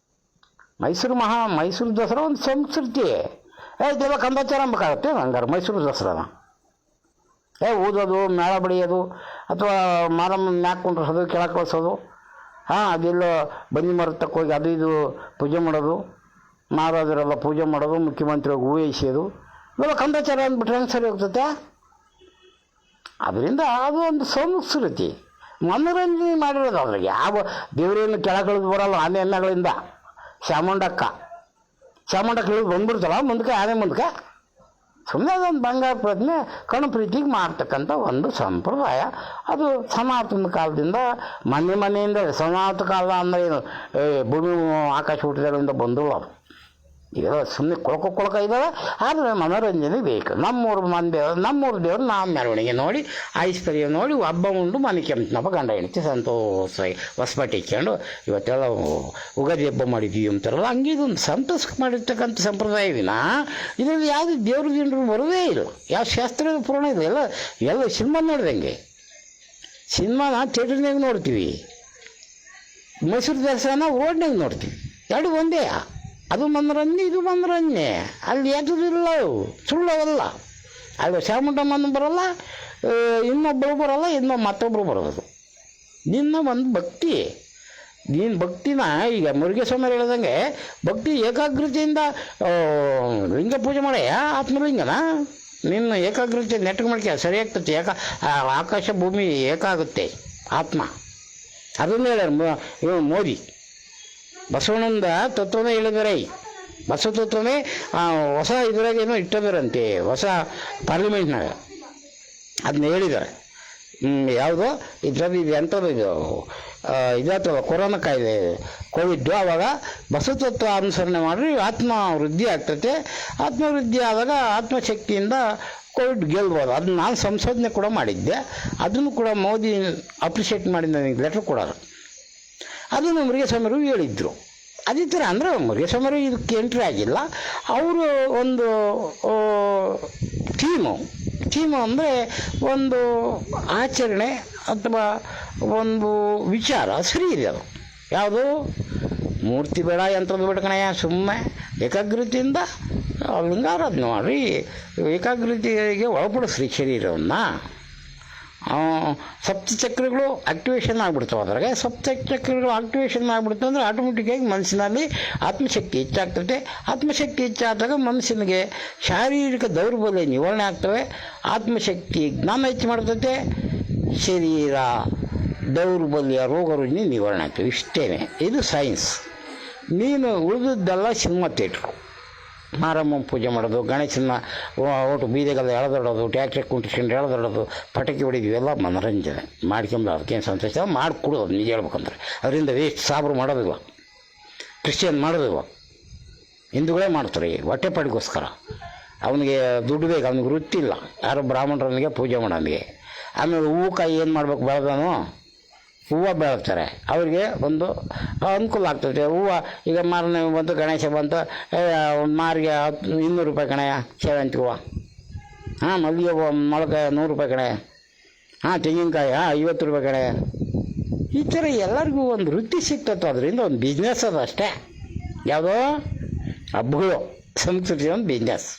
A: ಮೈಸೂರು ದಸರಾ ಒಂದು ಸಂಸ್ಕೃತಿ. ಇದೆಲ್ಲ ಕಂದಾಚಾರ ಅಂಬೇಕಾಗತ್ತೆ ಹಂಗಾರೆ ಮೈಸೂರು ದಸರಾನ. ಊದೋದು, ಮೇಳ ಬಡಿಯೋದು, ಅಥವಾ ಮಾರಮ್ಮ ಮ್ಯಾಕ್ ಕುಂಡ್ರಿಸೋದು, ಕೆಳಗೆ ಕಳಿಸೋದು, ಅದೆಲ್ಲ ಬನ್ನಿ ಮರತಕ್ಕೆ ಹೋಗಿ ಅದು ಇದು ಪೂಜೆ ಮಾಡೋದು, ಮಹಾರಾಜರೆಲ್ಲ ಪೂಜೆ ಮಾಡೋದು, ಮುಖ್ಯಮಂತ್ರಿಯಾಗಿ ಊಹಿಸೋದು, ಇವೆಲ್ಲ ಕಂದಾಚಾರ ಅಂದ್ಬಿಟ್ರೆ ಹೆಂಗೆ ಸರಿ ಹೋಗ್ತತೆ? ಅದರಿಂದ ಅದು ಒಂದು ಸಂಸ್ಕೃತಿ, ಮನೋರಂಜನೆ ಮಾಡಿರೋದು. ಅದ್ರಾಗ ಯಾವ ದೇವರೇನು ಕೆಳಗಿಳಿದು ಬರೋಲ್ಲ. ಆನೆ ಎಣ್ಣೆಗಳಿಂದ ಚಾಮುಂಡಕ್ಕ ಇಳಿದು ಬಂದ್ಬಿಡ್ತಲ್ಲ ಮುಂದಕ್ಕೆ, ಆನೆ ಮುಂದಕ್ಕೆ. ಸುಮ್ಮನೆ ಅದೊಂದು ಬಂಗಾರ ಪ್ರಜ್ಞೆ ಕಣ್ಣು ಪ್ರೀತಿಗೆ ಮಾಡ್ತಕ್ಕಂಥ ಒಂದು ಸಂಪ್ರದಾಯ. ಅದು ಸನಾತನ ಕಾಲದಿಂದ ಮನೆಯಿಂದ ಸನಾತನ ಕಾಲ ಅಂದರೆ ಏನು, ಭೂಮಿ ಆಕಾಶ ಹುಟ್ಟಿದಾಗಿಂದ ಬಂದವು. ಅದು ಈಗ ಸುಮ್ಮನೆ ಕೊಳಕ ಇದ್ದಾವೆ. ಆದರೆ ಮನೋರಂಜನೆ ಬೇಕು. ನಮ್ಮೂರು ದೇವರು ನಾವು ಮೆರವಣಿಗೆ ನೋಡಿ, ಐಶ್ವರ್ಯ ನೋಡಿ, ಹಬ್ಬ ಉಂಡು ಮನೆ ಕೆಂಪನಪ್ಪ ಗಂಡ ಹೆಂಡತಿ ಸಂತೋಷವಾಗಿ ಹೊಸಬಟ್ಟೆ ಇಟ್ಕೊಂಡು ಇವತ್ತೆಲ್ಲ ಉಗಾದಿ ಹಬ್ಬ ಮಾಡಿದ್ದೀವಿ ಅಂತಾರಲ್ಲ, ಹಂಗೆ ಇದೊಂದು ಸಂತೋಷ ಮಾಡಿರ್ತಕ್ಕಂಥ ಸಂಪ್ರದಾಯವಿನ ಇದರಲ್ಲಿ ಯಾವುದು ದೇವ್ರ ಜನರು ಬರೋದೇ ಇಲ್ಲ. ಯಾವ ಶಾಸ್ತ್ರದ ಪುರಾಣ ಇದೆ. ಎಲ್ಲ ಸಿನಿಮಾ ನೋಡಿದಂಗೆ. ಸಿನಿಮಾನ ಥಿಯೇಟ್ರ್ನಾಗ ನೋಡ್ತೀವಿ, ಮೈಸೂರು ದಸರಾನ ರೋಡ್ನಾಗ ನೋಡ್ತೀವಿ. ಎರಡು ಒಂದೇ. ಅದು ಮನೋರಂಜನೆ, ಇದು ಮನೋರಂಜನೆ. ಅಲ್ಲಿ ಯಾವ್ದಿಲ್ಲ, ಸುಳ್ಳವಲ್ಲ. ಅಲ್ಲಿ ಚಾಮುಂಡಮ್ಮನ ಬರೋಲ್ಲ, ಇನ್ನೊಬ್ಬರು ಬರೋಲ್ಲ, ಮತ್ತೊಬ್ಬರು ಬರೋದು. ನಿನ್ನ ಒಂದು ಭಕ್ತಿ, ನೀನು ಭಕ್ತಿನ ಈಗ ಮುರುಘೇಸ್ವಾಮಿ ಹೇಳ್ದಂಗೆ ಭಕ್ತಿ ಏಕಾಗ್ರತೆಯಿಂದ ಲಿಂಗ ಪೂಜೆ ಮಾಡ್ಯ, ಆತ್ಮಲಿಂಗನ ನಿನ್ನ ಏಕಾಗ್ರತೆ ನೆಟ್ಟಗೆ ಮಾಡ್ಕ ಸರಿ ಆಗ್ತದೆ. ಆಕಾಶ ಭೂಮಿ ಏಕಾಗುತ್ತೆ ಆತ್ಮ. ಅದನ್ನು ಹೇಳ್ಯಾರ ಮೋದಿ. ಬಸವಣ್ಣಂದ ತತ್ವನೇ ಹೇಳಿದಾರೆ. ಬಸವ ತತ್ವನೇ ಹೊಸ ಇದ್ರಾಗೇನೋ ಇಟ್ಟಿದಾರಂತೆ, ಹೊಸ ಪಾರ್ಲಿಮೆಂಟ್ನಾಗ ಅದನ್ನ ಹೇಳಿದ್ದಾರೆ. ಯಾವುದೋ ಇದರಲ್ಲಿ ಇದು ಎಂಥದ್ದು ಇದಾಗ್ತದೆ, ಕೊರೋನಾ ಕಾಯಿದೆ, ಕೋವಿಡ್. ಆವಾಗ ಬಸವತತ್ವ ಅನುಸರಣೆ ಮಾಡಿ ಆತ್ಮ ವೃದ್ಧಿ ಆಗ್ತೈತೆ. ಆತ್ಮವೃದ್ಧಿ ಆದಾಗ ಆತ್ಮಶಕ್ತಿಯಿಂದ ಕೋವಿಡ್ ಗೆಲ್ಬೋದು. ಅದನ್ನ ನಾನು ಸಂಶೋಧನೆ ಕೂಡ ಮಾಡಿದ್ದೆ. ಅದನ್ನು ಕೂಡ ಮೋದಿ ಅಪ್ರಿಷಿಯೇಟ್ ಮಾಡಿ ನನಗೆ ಲೆಟ್ರ್ ಕೊಡೋರು. ಅದನ್ನು ಮುರುಘೇಸ್ವಾಮಿಯವರು ಹೇಳಿದರು. ಅದೇ ಥರ ಅಂದರೆ ಮುರುಘೇಸ್ವಾಮಿಯವರು ಇದಕ್ಕೆ ಎಂಟ್ರಿ ಆಗಿಲ್ಲ. ಅವರು ಒಂದು ಥೀಮು ಅಂದರೆ ಒಂದು ಆಚರಣೆ ಅಥವಾ ಒಂದು ವಿಚಾರ ಸರಿ ಇದೆ. ಅದು ಯಾವುದು? ಮೂರ್ತಿ ಬೇಡ, ಯಂತ್ರದ ಬೇಡ ಕಣಯ್ಯ, ಸುಮ್ಮನೆ ಏಕಾಗ್ರತೆಯಿಂದ ಲಿಂಗಾರಾಧನೆ ಮಾಡಿ ಏಕಾಗ್ರತೆಗೆ ಒಳಪಡಿಸ್ರಿ ಶರೀರವನ್ನು. ಸಪ್ತಚಕ್ರಗಳು ಆಕ್ಟಿವೇಶನ್ ಆಗಿಬಿಡ್ತಾವೆ. ಅದ್ರಾಗ ಸಪ್ತಚಕ್ರಗಳು ಆಕ್ಟಿವೇಶನ್ ಆಗಿಬಿಡ್ತು ಅಂದರೆ ಆಟೋಮೆಟಿಕ್ಕಾಗಿ ಮನಸ್ಸಿನಲ್ಲಿ ಆತ್ಮಶಕ್ತಿ ಹೆಚ್ಚಾಗ್ತದೆ. ಆತ್ಮಶಕ್ತಿ ಹೆಚ್ಚಾದಾಗ ಮನಸ್ಸಿನಿಗೆ ಶಾರೀರಿಕ ದೌರ್ಬಲ್ಯ ನಿವಾರಣೆ ಆಗ್ತವೆ. ಆತ್ಮಶಕ್ತಿ ಜ್ಞಾನ ಹೆಚ್ಚು ಮಾಡ್ತದೆ. ಶರೀರ ದೌರ್ಬಲ್ಯ ರೋಗ ರುಜಿನ ನಿವಾರಣೆ ಆಗ್ತವೆ. ಇಷ್ಟೇ, ಇದು ಸೈನ್ಸ್. ನೀನು ಉಳಿದದ್ದೆಲ್ಲ ಸಿನಿಮಾ ಥಿಯೇಟ್ರು. ಮಾರಮ್ಮ ಪೂಜೆ ಮಾಡೋದು, ಗಣೇಶನ ಒಟ್ಟು ಬೀದಿಗೆಲ್ಲ ಎಳೆದಾಡೋದು, ಟ್ಯಾಕ್ಟ್ರಿ ಕುಂಟಿಸ್ಕೊಂಡು ಎಳೆದಾಡೋದು, ಪಟಾಕಿ ಹೊಡಿದ್ವಿ, ಎಲ್ಲ ಮನೋರಂಜನೆ ಮಾಡ್ಕೊಂಡು ಅದಕ್ಕೇನು ಸಂತೋಷ ಮಾಡಿಕೊಡೋದು. ನಿಜ ಹೇಳ್ಬೇಕಂದ್ರೆ ಅದರಿಂದ ವೇಸ್ಟ್ ಸಾಬ್ರು ಮಾಡೋದಿಲ್ಲ, ಕ್ರಿಶ್ಚಿಯನ್ ಮಾಡೋದಿಲ್ಲ, ಹಿಂದೂಗಳೇ ಮಾಡ್ತಾರೆ ಹೊಟ್ಟೆಪಾಡಿಗೋಸ್ಕರ. ಅವನಿಗೆ ದುಡ್ಡು ಬೇಕು, ಅವನಿಗೆ ವೃತ್ತಿ ಇಲ್ಲ. ಯಾರೋ ಬ್ರಾಹ್ಮಣರನಿಗೆ ಪೂಜೆ ಮಾಡೋನಿಗೆ. ಆಮೇಲೆ ಹೂವು ಕಾಯಿ ಏನು ಮಾಡ್ಬೇಕು, ಬೆಳೆದಾನು ಹೂವು ಬೆಳೆಸ್ತಾರೆ. ಅವ್ರಿಗೆ ಒಂದು ಅನುಕೂಲ ಆಗ್ತದೆ. ಹೂವು ಈಗ ಮಾರನೇ ಬಂತು, ಗಣೇಶ ಬಂತು, ಮಾರಿಗೆ 200 ರೂಪಾಯಿ ಕಣೆಯ ಸೇವಂತಿ ಹೂವು, ಮಲ್ಲಿಗೆ ಹೂವು ಮೊಳಕೆ 100 ರೂಪಾಯಿ ಕಣೆ, ತೆಂಗಿನಕಾಯಿ 50 ರೂಪಾಯಿ ಕಣೆ. ಈ ಥರ ಎಲ್ಲರಿಗೂ ಒಂದು ವೃತ್ತಿ ಸಿಗ್ತತ್ತು. ಅದರಿಂದ ಒಂದು ಬಿಸ್ನೆಸ್ ಅದು ಅಷ್ಟೇ. ಯಾವುದೋ ಹಬ್ಬಗಳು, ಸಂಸ್ಕೃತಿ ಒಂದು ಬಿಸ್ನೆಸ್.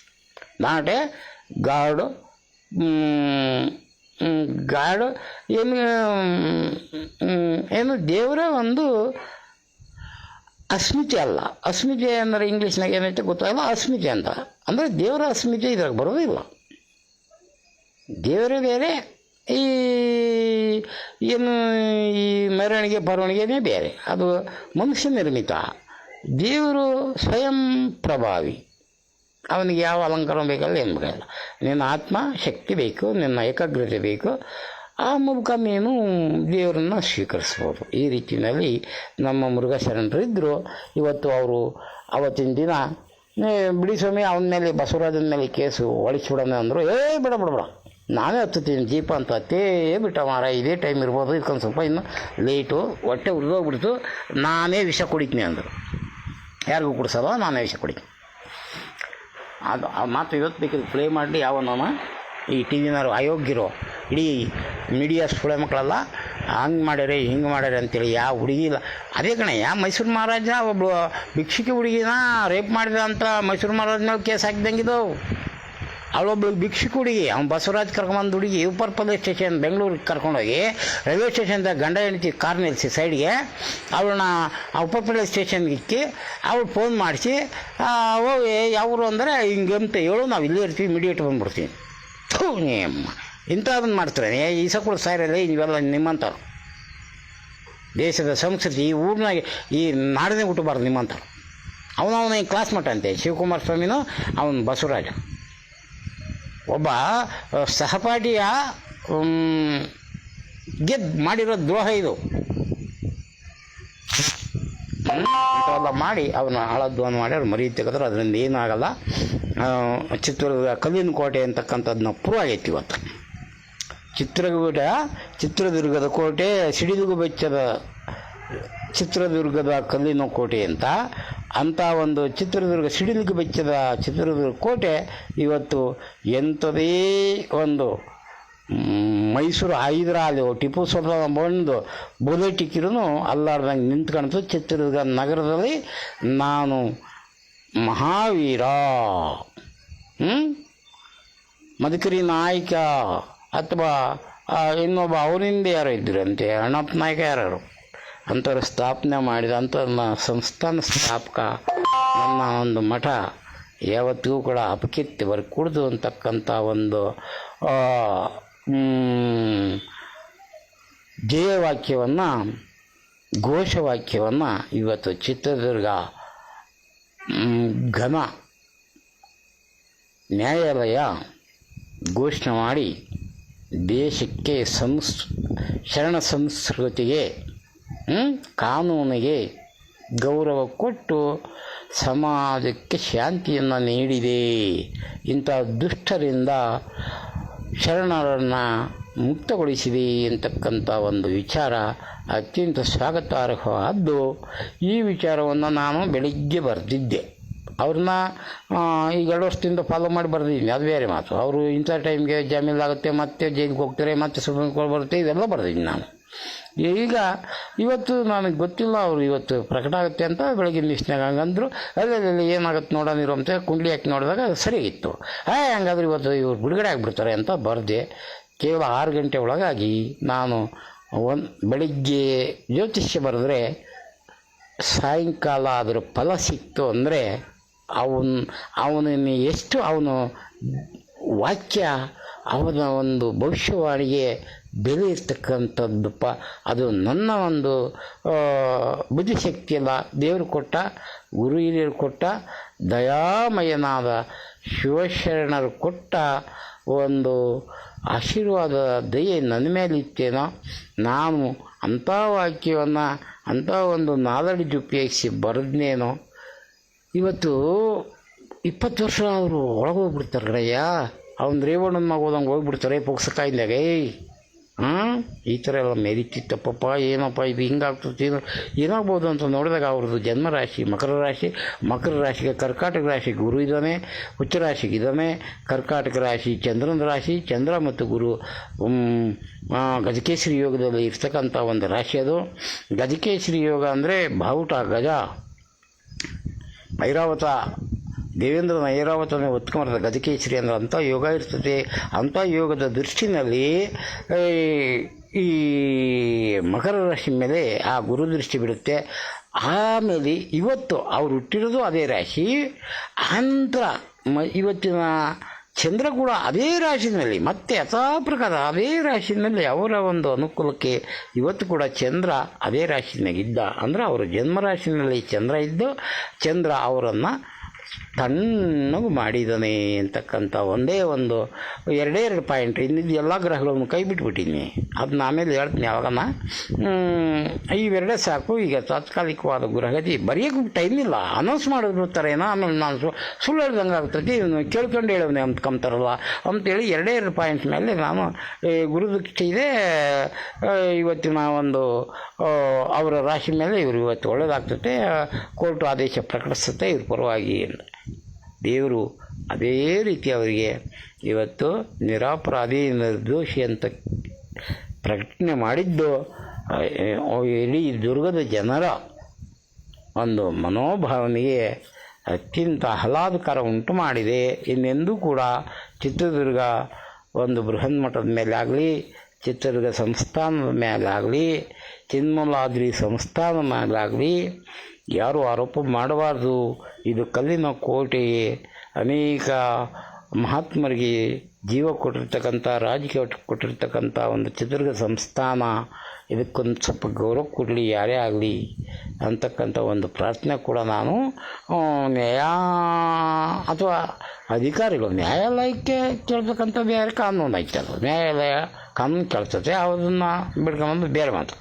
A: ನಾಟೆ ಗಾಡು ಏನು ದೇವರ ಒಂದು ಅಸ್ಮಿತೆ ಅಲ್ಲ. ಅಸ್ಮಿತೆ ಅಂದರೆ ಇಂಗ್ಲೀಷ್ನಾಗ ಏನೈತೆ ಗೊತ್ತಾಗಲ್ಲ. ಅಸ್ಮಿತೆ ಅಂತ ಅಂದರೆ ದೇವರ ಅಸ್ಮಿತೆ ಇದ್ರಾಗ ಬರೋದಿಲ್ಲ. ದೇವರೇ ಬೇರೆ, ಈ ಏನು ಈ ಮೆರವಣಿಗೆ ಬರವಣಿಗೆನೇ ಬೇರೆ, ಅದು ಮನುಷ್ಯ ನಿರ್ಮಿತ. ದೇವರು ಸ್ವಯಂ ಪ್ರಭಾವಿ, ಅವನಿಗೆ ಯಾವ ಅಲಂಕಾರ ಬೇಕಲ್ಲ, ಏನು ಬೇಕಲ್ಲ. ನಿನ್ನ ಆತ್ಮ ಶಕ್ತಿ ಬೇಕು, ನಿನ್ನ ಏಕಾಗ್ರತೆ ಬೇಕು, ಆ ಮೂಲಕ ನೀನು ದೇವರನ್ನು ಸ್ವೀಕರಿಸ್ಬೋದು. ಈ ರೀತಿಯಲ್ಲಿ ನಮ್ಮ ಮುರುಘಾ ಶರಣರಿದ್ದರು. ಇವತ್ತು ಅವರು ಅವತ್ತಿನ ದಿನ ಬಿಡಿ ಸ್ವಾಮಿ ಅವನ ಮೇಲೆ, ಬಸವರಾಜನ ಮೇಲೆ ಕೇಸು ಹೊಳಿಸ್ಬಿಡೋಣ ಅಂದರು. ಬಿಡ ನಾನೇ ಹತ್ತುತ್ತೀನಿ ಜೀಪ ಅಂತ ಹತ್ತೇ ಬಿಟ್ಟ ಮಾರ. ಇದೇ ಟೈಮ್ ಇರ್ಬೋದು, ಇದಕ್ಕೊಂದು ಸ್ವಲ್ಪ ಇನ್ನು ಲೇಟು, ಹೊಟ್ಟೆ ಉರಿದೋಗ್ಬಿಡ್ತು, ನಾನೇ ವಿಷ ಕುಡಿತೀನಿ ಅಂದರು. ಯಾರಿಗೂ ಕುಡಿಸೋಲ್ಲ, ನಾನೇ ವಿಷ ಕುಡಿತೀನಿ. ಅದು ಆ ಮಾತು ಇವತ್ತು ಬೇಕಿದ್ದು ಪ್ಲೇ ಮಾಡಲಿ. ಯಾವನ ಈ ಟಿ ವಿನವರು ಅಯೋಗ್ಯರು, ಇಡೀ ಮೀಡಿಯಾ ಸುಳೆ ಮಕ್ಕಳೆಲ್ಲ ಹಂಗೆ ಮಾಡ್ಯಾರೆ ಹಿಂಗೆ ಮಾಡ್ಯಾರೆ ಅಂತೇಳಿ ಯಾವ ಹುಡುಗಿ ಇಲ್ಲ. ಅದೇ ಕಣಯ್ಯ, ಮೈಸೂರು ಮಹಾರಾಜ ಒಬ್ಬಳು ಭಿಕ್ಷುಕಿ ಹುಡುಗಿನ ರೇಪ್ ಮಾಡಿದ ಅಂತ ಮೈಸೂರು ಮಹಾರಾಜನ ಕೇಸ್ ಹಾಕಿದಂಗಿದ್ದವು. ಅವಳೊಬ್ಳು ಭಿಕ್ಷುಕಿ ಹುಡುಗಿ, ಅವ್ನು ಬಸವರಾಜ್ ಕರ್ಕೊಂಬಂದು ಹುಡುಗಿ ಉಪ್ಪರ್ ಪೊಲೀಸ್ ಸ್ಟೇಷನ್ ಬೆಂಗಳೂರಿಗೆ ಕರ್ಕೊಂಡೋಗಿ ರೈಲ್ವೆ ಸ್ಟೇಷನ್ದಾಗ ಗಂಡ ಹೆಂಡತಿ ಕಾರ್ ನಿಲ್ಲಿಸಿ ಸೈಡ್ಗೆ ಅವಳನ್ನ ಉಪ್ಪರ್ ಪೊಲೀಸ್ ಸ್ಟೇಷನ್ಗೆ ಇಕ್ಕಿ ಅವಳು ಫೋನ್ ಮಾಡಿಸಿ ಹೋಗಿ ಯಾವರು ಅಂದರೆ ಹಿಂಗೆ ಅಂತ ಹೇಳು, ನಾವು ಇಲ್ಲೇ ಇರ್ತೀವಿ, ಇಮಿಡಿಯೇಟ್ ಬಂದುಬಿಡ್ತೀವಿ. ಇಂಥದನ್ನು ಮಾಡ್ತಾರೆ ಈ ಸಕ್ಕಳು ಸಾಯಿರಲ್ಲ. ನೀವೆಲ್ಲ ನಿಮ್ಮಂಥವ್ರು ದೇಶದ ಸಂಸ್ಕೃತಿ ಈ ಊರಿನಾಗೆ ಈ ನಾಡನೇ ಹುಟ್ಟಬಾರ್ದು ನಿಮ್ಮಂಥವ್ರು. ಅವನವನ ಈ ಕ್ಲಾಸ್ ಮಟ್ಟ ಅಂತೆ ಶಿವಕುಮಾರ ಸ್ವಾಮಿನೂ ಅವನು ಬಸವರಾಜ. ಒಬ್ಬ ಸಹಪಾಠಿಯ ಮಾಡಿರೋ ದ್ರೋಹ ಇದು. ಇಂಥವೆಲ್ಲ ಮಾಡಿ ಅವನ ಹಳದ್ವನ ಮಾಡಿ ಅವ್ರು ಮರಿ ತೆಗೆದ್ರೆ ಅದರಿಂದ ಏನಾಗಲ್ಲ. ಚಿತ್ರದುರ್ಗ ಕಲ್ಲಿನ ಕೋಟೆ ಅಂತಕ್ಕಂಥದ್ದನ್ನ ಪ್ರೂವ್ ಆಗೈತಿ ಇವತ್ತು. ಚಿತ್ರದುರ್ಗದ ಕೋಟೆ ಸಿಡಿಲಿಗೂ ಬೆಚ್ಚದ ಚಿತ್ರದುರ್ಗದ ಕಲ್ಲಿನ ಕೋಟೆ ಅಂಥ ಒಂದು ಚಿತ್ರದುರ್ಗ ಸಿಡಿಲಿಗೆ ಬೆಚ್ಚದ ಚಿತ್ರದುರ್ಗ ಕೋಟೆ ಇವತ್ತು ಎಂಥದೇ ಒಂದು ಮೈಸೂರು ಹೈದರಾಲಿ ಟಿಪ್ಪು ಸುಲ್ತಾನ್ ಬಂದು ಬುಲೆಟಿಕ್ಕಿರೂ ಅಲ್ಲಾರ್ದಂಗೆ ನಿಂತ್ಕೊಳ್ತು. ಚಿತ್ರದುರ್ಗ ನಗರದಲ್ಲಿ ನಾನು ಮಹಾವೀರ, ಮದಕರಿ ನಾಯಕ ಅಥವಾ ಇನ್ನೊಬ್ಬ ಅವರಿಂದ ಯಾರೋ ಇದ್ದರಂತೆ, ಅಣ್ಣಪ್ಪ ನಾಯಕ ಯಾರು ಅಂಥವ್ರು ಸ್ಥಾಪನೆ ಮಾಡಿದ ಅಂಥವ್ರನ್ನ ಸಂಸ್ಥಾನ ಸ್ಥಾಪಕ ನನ್ನ ಒಂದು ಮಠ ಯಾವತ್ತಿಗೂ ಕೂಡ ಅಪಕೀರ್ತಿ ಬರಕೂಡ್ದು ಅಂತಕ್ಕಂಥ ಒಂದು ಧ್ಯೇಯವಾಕ್ಯವನ್ನು, ಘೋಷವಾಕ್ಯವನ್ನು ಇವತ್ತು ಚಿತ್ರದುರ್ಗ ಘನ ನ್ಯಾಯಾಲಯ ಘೋಷಣೆ ಮಾಡಿ ದೇಶಕ್ಕೆ ಶರಣ ಸಂಸ್ಕೃತಿಗೆ, ಕಾನೂನಿಗೆ ಗೌರವ ಕೊಟ್ಟು ಸಮಾಜಕ್ಕೆ ಶಾಂತಿಯನ್ನು ನೀಡಿದೆ. ಇಂಥ ದುಷ್ಟರಿಂದ ಶರಣರನ್ನು ಮುಕ್ತಗೊಳಿಸಿದೆ ಅಂತಕ್ಕಂಥ ಒಂದು ವಿಚಾರ ಅತ್ಯಂತ ಸ್ವಾಗತಾರ್ಹವಾದ್ದು. ಈ ವಿಚಾರವನ್ನು ನಾನು ಬೆಳಿಗ್ಗೆ ಬರೆದಿದ್ದೆ. ಅವ್ರನ್ನ ಈಗ 2 ವರ್ಷದಿಂದ ಫಾಲೋ ಮಾಡಿ ಬರೆದಿದ್ದೀನಿ, ಅದು ಬೇರೆ ಮಾತು. ಅವರು ಇಂಥ ಟೈಮ್ಗೆ ಜಾಮೀನಾಗುತ್ತೆ, ಮತ್ತೆ ಜೈಲಿಗೆ ಹೋಗ್ತಾರೆ, ಮತ್ತೆ ಸುಪ್ರೀಂ ಕೋರ್ಟ್ ಬರುತ್ತೆ, ಇದೆಲ್ಲ ಬರೆದಿದ್ದೀನಿ ನಾನು. ಈಗ ಇವತ್ತು ನನಗೆ ಗೊತ್ತಿಲ್ಲ, ಅವರು ಇವತ್ತು ಪ್ರಕಟ ಆಗುತ್ತೆ ಅಂತ ಬೆಳಗಿನ ಲಿಸ್ಟ್ನಾಗ ಹಂಗಂದ್ರು. ಅಲ್ಲಲ್ಲಿ ಏನಾಗುತ್ತೆ ನೋಡೋಣಿರೋ ಅಂತ ಕುಂಡ್ಲಿ ಹಾಕಿ ನೋಡಿದಾಗ ಸರಿಯಾಗಿತ್ತು. ಹಂಗಾದ್ರೆ ಇವತ್ತು ಇವ್ರು ಬಿಡುಗಡೆ ಆಗಿಬಿಡ್ತಾರೆ ಅಂತ ಬರೆದೆ. ಕೇವಲ 6 ಗಂಟೆ ಒಳಗಾಗಿ ನಾನು ಬೆಳಿಗ್ಗೆ ಜ್ಯೋತಿಷ್ಯ ಬರೆದ್ರೆ ಸಾಯಂಕಾಲ ಅದರ ಫಲ ಸಿಕ್ತು ಅಂದರೆ ಅವನನ್ನು ಎಷ್ಟು ಅವನು ವಾಕ್ಯ, ಅವನ ಒಂದು ಭವಿಷ್ಯವಾಣಿಗೆ ಬೆಲೆ ಇರ್ತಕ್ಕಂಥದ್ದಪ್ಪ. ಅದು ನನ್ನ ಒಂದು ಬುದ್ಧಿಶಕ್ತಿಯಲ್ಲ, ದೇವರು ಕೊಟ್ಟ, ಗುರು ಹಿರಿಯರು ಕೊಟ್ಟ, ದಯಾಮಯನಾದ ಶಿವಶರಣರು ಕೊಟ್ಟ ಒಂದು ಆಶೀರ್ವಾದ ದಯೆ ನನ್ನ ಮೇಲಿತ್ತೇನೋ. ನಾನು ಅಂಥ ವಾಕ್ಯವನ್ನು ಅಂಥ ಒಂದು ನಾದಡಿ ಉಪಯೋಗಿಸಿ ಬರೆದ್ನೇನೋ. ಇವತ್ತು 20 ವರ್ಷ ಅವರು ಒಳಗೋಗ್ಬಿಡ್ತಾರೆ ಕಡೆಯ. ಅವ್ನು ರೇವಣ್ಣನ ಮಗ ಹೋದಂಗೆ ಹೋಗ್ಬಿಡ್ತಾರೆ ಪುಕ್ಸಕಾಯಿಂದಾಗ. ಈ ಥರ ಎಲ್ಲ ಮೆರಿತಿತ್ತಪ್ಪಪ್ಪ, ಏನಪ್ಪ ಇದು ಹಿಂಗಾಗ್ತದೆ, ಏನಾಗ್ಬೋದು ಅಂತ ನೋಡಿದಾಗ ಅವ್ರದ್ದು ಜನ್ಮರಾಶಿ ಮಕರ ರಾಶಿಗೆ ಕರ್ಕಾಟಕ ರಾಶಿ ಗುರು ಇದ್ದಾನೆ, ಹುಚ್ಚ ರಾಶಿಗೆ ಇದ್ದಾನೆ. ಕರ್ಕಾಟಕ ರಾಶಿ ಚಂದ್ರನ ರಾಶಿ, ಚಂದ್ರ ಮತ್ತು ಗುರು ಗಜಕೇಶ್ವರಿ ಯೋಗದಲ್ಲಿ ಇರ್ತಕ್ಕಂಥ ಒಂದು ರಾಶಿ ಅದು. ಗಜಕೇಶ್ವರಿ ಯೋಗ ಅಂದರೆ ಬಾವುಟ ಗಜ, ಐರಾವತ, ದೇವೇಂದ್ರನ ಐರಾವತನೇ ಒತ್ಕೊಂಬರ್ತದೆ ಗಜಕೇಶ್ವರಿ ಅಂದರೆ. ಅಂಥ ಯೋಗ ಇರ್ತದೆ. ಅಂಥ ಯೋಗದ ದೃಷ್ಟಿನಲ್ಲಿ ಈ ಮಕರ ರಾಶಿ ಮೇಲೆ ಆ ಗುರು ದೃಷ್ಟಿ ಬಿಡುತ್ತೆ. ಆಮೇಲೆ ಇವತ್ತು ಅವ್ರು ಹುಟ್ಟಿರೋದು ಅದೇ ರಾಶಿ. ನಂತರ ಇವತ್ತಿನ ಚಂದ್ರ ಕೂಡ ಅದೇ ರಾಶಿನಲ್ಲಿ ಮತ್ತೆ ಯಥಾ ಪ್ರಕಾರ ಅದೇ ರಾಶಿನಲ್ಲಿ ಅವರ ಒಂದು ಅನುಕೂಲಕ್ಕೆ ಇವತ್ತು ಕೂಡ ಚಂದ್ರ ಅದೇ ರಾಶಿನಾಗಿದ್ದ ಅಂದರೆ ಅವರ ಜನ್ಮರಾಶಿನಲ್ಲಿ ಚಂದ್ರ ಇದ್ದು ಚಂದ್ರ ಅವರನ್ನು ತಣ್ಣಗೆ ಮಾಡಿದ್ದಾನೆ ಅಂತಕ್ಕಂಥ ಒಂದೇ ಒಂದು ಎರಡೇ ಎರಡು ಪಾಯಿಂಟ್. ಇನ್ನಿದ್ದು ಎಲ್ಲ ಗ್ರಹಗಳನ್ನು ಕೈ ಬಿಟ್ಬಿಟ್ಟಿನಿ, ಅದನ್ನ ಆಮೇಲೆ ಹೇಳ್ತೀನಿ ಯಾವಾಗನ. ಇವೆರಡೇ ಸಾಕು. ಈಗ ತಾತ್ಕಾಲಿಕವಾದ ಗ್ರಹಗತಿ ಬರೆಯೋಕ್ಕೆ ಟೈಮ್ ಇಲ್ಲ, ಅನೌನ್ಸ್ ಮಾಡಿರ್ತಾರೇನೋ, ಆಮೇಲೆ ನಾನು ಸುಳ್ಳು ಹೇಳ್ದಂಗೆ ಆಗ್ತೈತಿ, ಇವನು ಕೇಳ್ಕೊಂಡು ಹೇಳೋನೆ ಅಂದ್ಕೊಂತಾರಲ್ಲ ಅಂತೇಳಿ ಎರಡೇ ಎರಡು ಪಾಯಿಂಟ್ ಮೇಲೆ ನಾನು ಗುರುದೃಷ್ಟಿ ಇದೆ ಇವತ್ತಿನ ಒಂದು ಅವರ ರಾಶಿ ಮೇಲೆ ಇವರು ಇವತ್ತು ಒಳ್ಳೆಯದಾಗ್ತದೆ, ಕೋರ್ಟು ಆದೇಶ ಪ್ರಕಟಿಸುತ್ತೆ ಇವ್ರ ಪರವಾಗಿ. ದೇವರು ಅದೇ ರೀತಿ ಅವರಿಗೆ ಇವತ್ತು ನಿರಪರಾಧಿ ನಿರ್ದೋಷಿ ಅಂತ ಪ್ರಕಟಣೆ ಮಾಡಿದ್ದು ಇಡೀ ದುರ್ಗದ ಜನರ ಒಂದು ಮನೋಭಾವನೆಗೆ ಅತ್ಯಂತ ಆಹ್ಲಾದಕರ ಉಂಟು ಮಾಡಿದೆ. ಇನ್ನೆಂದೂ ಕೂಡ ಚಿತ್ರದುರ್ಗ ಒಂದು ಬೃಹನ್ಮಠದ ಮೇಲೆ ಆಗಲಿ, ಚಿತ್ರದುರ್ಗ ಸಂಸ್ಥಾನದ ಮೇಲಾಗಲಿ, ಚಿನ್ಮಲಾದ್ರಿ ಸಂಸ್ಥಾನದ ಮೇಲಾಗಲಿ ಯಾರೂ ಆರೋಪ ಮಾಡಬಾರ್ದು. ಇದು ಕಲ್ಲಿನ ಕೋಟೆ, ಅನೇಕ ಮಹಾತ್ಮರಿಗೆ ಜೀವ ಕೊಟ್ಟಿರ್ತಕ್ಕಂಥ, ರಾಜಕೀಯ ಕೊಟ್ಟಿರ್ತಕ್ಕಂಥ ಒಂದು ಚಿತ್ರದುರ್ಗ ಸಂಸ್ಥಾನ, ಇದಕ್ಕೊಂದು ಸ್ವಲ್ಪ ಗೌರವ ಕೊಡಲಿ ಯಾರೇ ಆಗಲಿ ಅಂತಕ್ಕಂಥ ಒಂದು ಪ್ರಾರ್ಥನೆ ಕೂಡ ನಾನು ನ್ಯಾಯ ಅಥವಾ ಅಧಿಕಾರಿಗಳು, ನ್ಯಾಯಾಲಯಕ್ಕೆ ಕೇಳ್ತಕ್ಕಂಥ ಬೇರೆ ಕಾನೂನು ಐತಲ್ಲ, ನ್ಯಾಯಾಲಯ ಕಾನೂನು ಕೇಳ್ತದೆ, ಅದನ್ನು ಬಿಡ್ಕೊಂಬಂದು ಬೇರೆ ಮಾತು.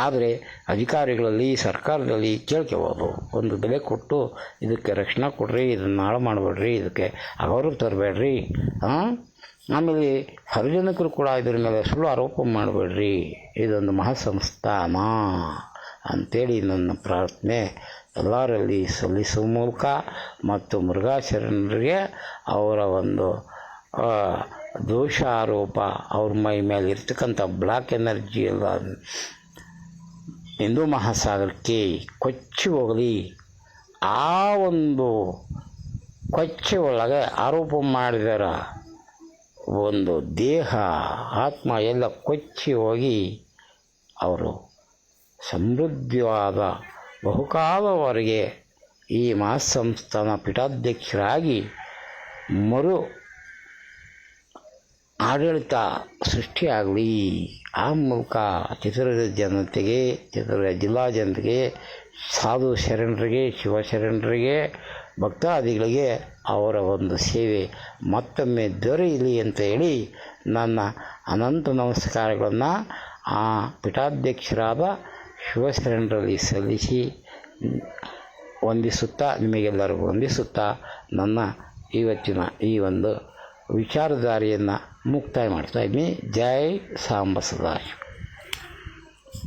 A: ಆದರೆ ಅಧಿಕಾರಿಗಳಲ್ಲಿ ಸರ್ಕಾರದಲ್ಲಿ ಕೇಳ್ಕೋಬೋದು, ಒಂದು ಬೆಲೆ ಕೊಟ್ಟು ಇದಕ್ಕೆ ರಕ್ಷಣೆ ಕೊಡ್ರಿ, ಇದನ್ನು ಹಾಳು ಮಾಡಬೇಡ್ರಿ, ಇದಕ್ಕೆ ಅಗೌರವ ತರಬೇಡ್ರಿ. ಆಮೇಲೆ ಸಾರ್ವಜನಿಕರು ಕೂಡ ಇದರ ಮೇಲೆ ಸುಳ್ಳು ಆರೋಪ ಮಾಡಬೇಡ್ರಿ, ಇದೊಂದು ಮಹಾಸಂಸ್ಥಾನ ಅಂಥೇಳಿ ನನ್ನ ಪ್ರಾರ್ಥನೆ ಎಲ್ಲರಲ್ಲಿ ಸಲ್ಲಿಸುವ ಮೂಲಕ ಮತ್ತು ಮುರುಘಾಶರಣರಿಗೆ ಅವರ ಒಂದು ದೋಷ ಆರೋಪ, ಅವ್ರ ಮೈ ಮೇಲೆ ಇರ್ತಕ್ಕಂಥ ಬ್ಲ್ಯಾಕ್ ಎನರ್ಜಿ ಎಲ್ಲ ಹಿಂದೂ ಮಹಾಸಾಗರಕ್ಕೆ ಕೊಚ್ಚಿ ಹೋಗಲಿ. ಆ ಒಂದು ಕೊಚ್ಚೆ ಒಳಗೆ ಆರೋಪ ಮಾಡಿದರ ಒಂದು ದೇಹ ಆತ್ಮ ಎಲ್ಲ ಕೊಚ್ಚಿ ಹೋಗಿ ಅವರು ಸಮೃದ್ಧವಾದ ಬಹುಕಾಲವರೆಗೆ ಈ ಮಹಾಸಂಸ್ಥಾನ ಪೀಠಾಧ್ಯಕ್ಷರಾಗಿ ಮರು ಆಡಳಿತ ಸೃಷ್ಟಿಯಾಗಲಿ. ಆ ಮೂಲಕ ಚಿತ್ರದುರ್ಗ ಜನತೆಗೆ, ಚಿತ್ರದುರ್ಗ ಜಿಲ್ಲಾ ಜನತೆಗೆ, ಸಾಧು ಶರಣರಿಗೆ, ಶಿವಶರಣರಿಗೆ, ಭಕ್ತಾದಿಗಳಿಗೆ ಅವರ ಒಂದು ಸೇವೆ ಮತ್ತೊಮ್ಮೆ ದೊರೆಯಲಿ ಅಂತ ಹೇಳಿ ನನ್ನ ಅನಂತ ನಮಸ್ಕಾರಗಳನ್ನು ಆ ಪೀಠಾಧ್ಯಕ್ಷರಾದ ಶಿವಶರಣರಲ್ಲಿ ಸಲ್ಲಿಸಿ ವಂದಿಸುತ್ತಾ, ನಿಮಗೆಲ್ಲರಿಗೂ ವಂದಿಸುತ್ತಾ ನನ್ನ ಇವತ್ತಿನ ಈ ಒಂದು ವಿಚಾರಧಾರೆಯನ್ನು ಮುಕ್ತಾಯ ಮಾಡ್ತಾಯಿದ್ದೀನಿ. ಜೈ ಸಾಂಬ ಸದಾಶಿವ.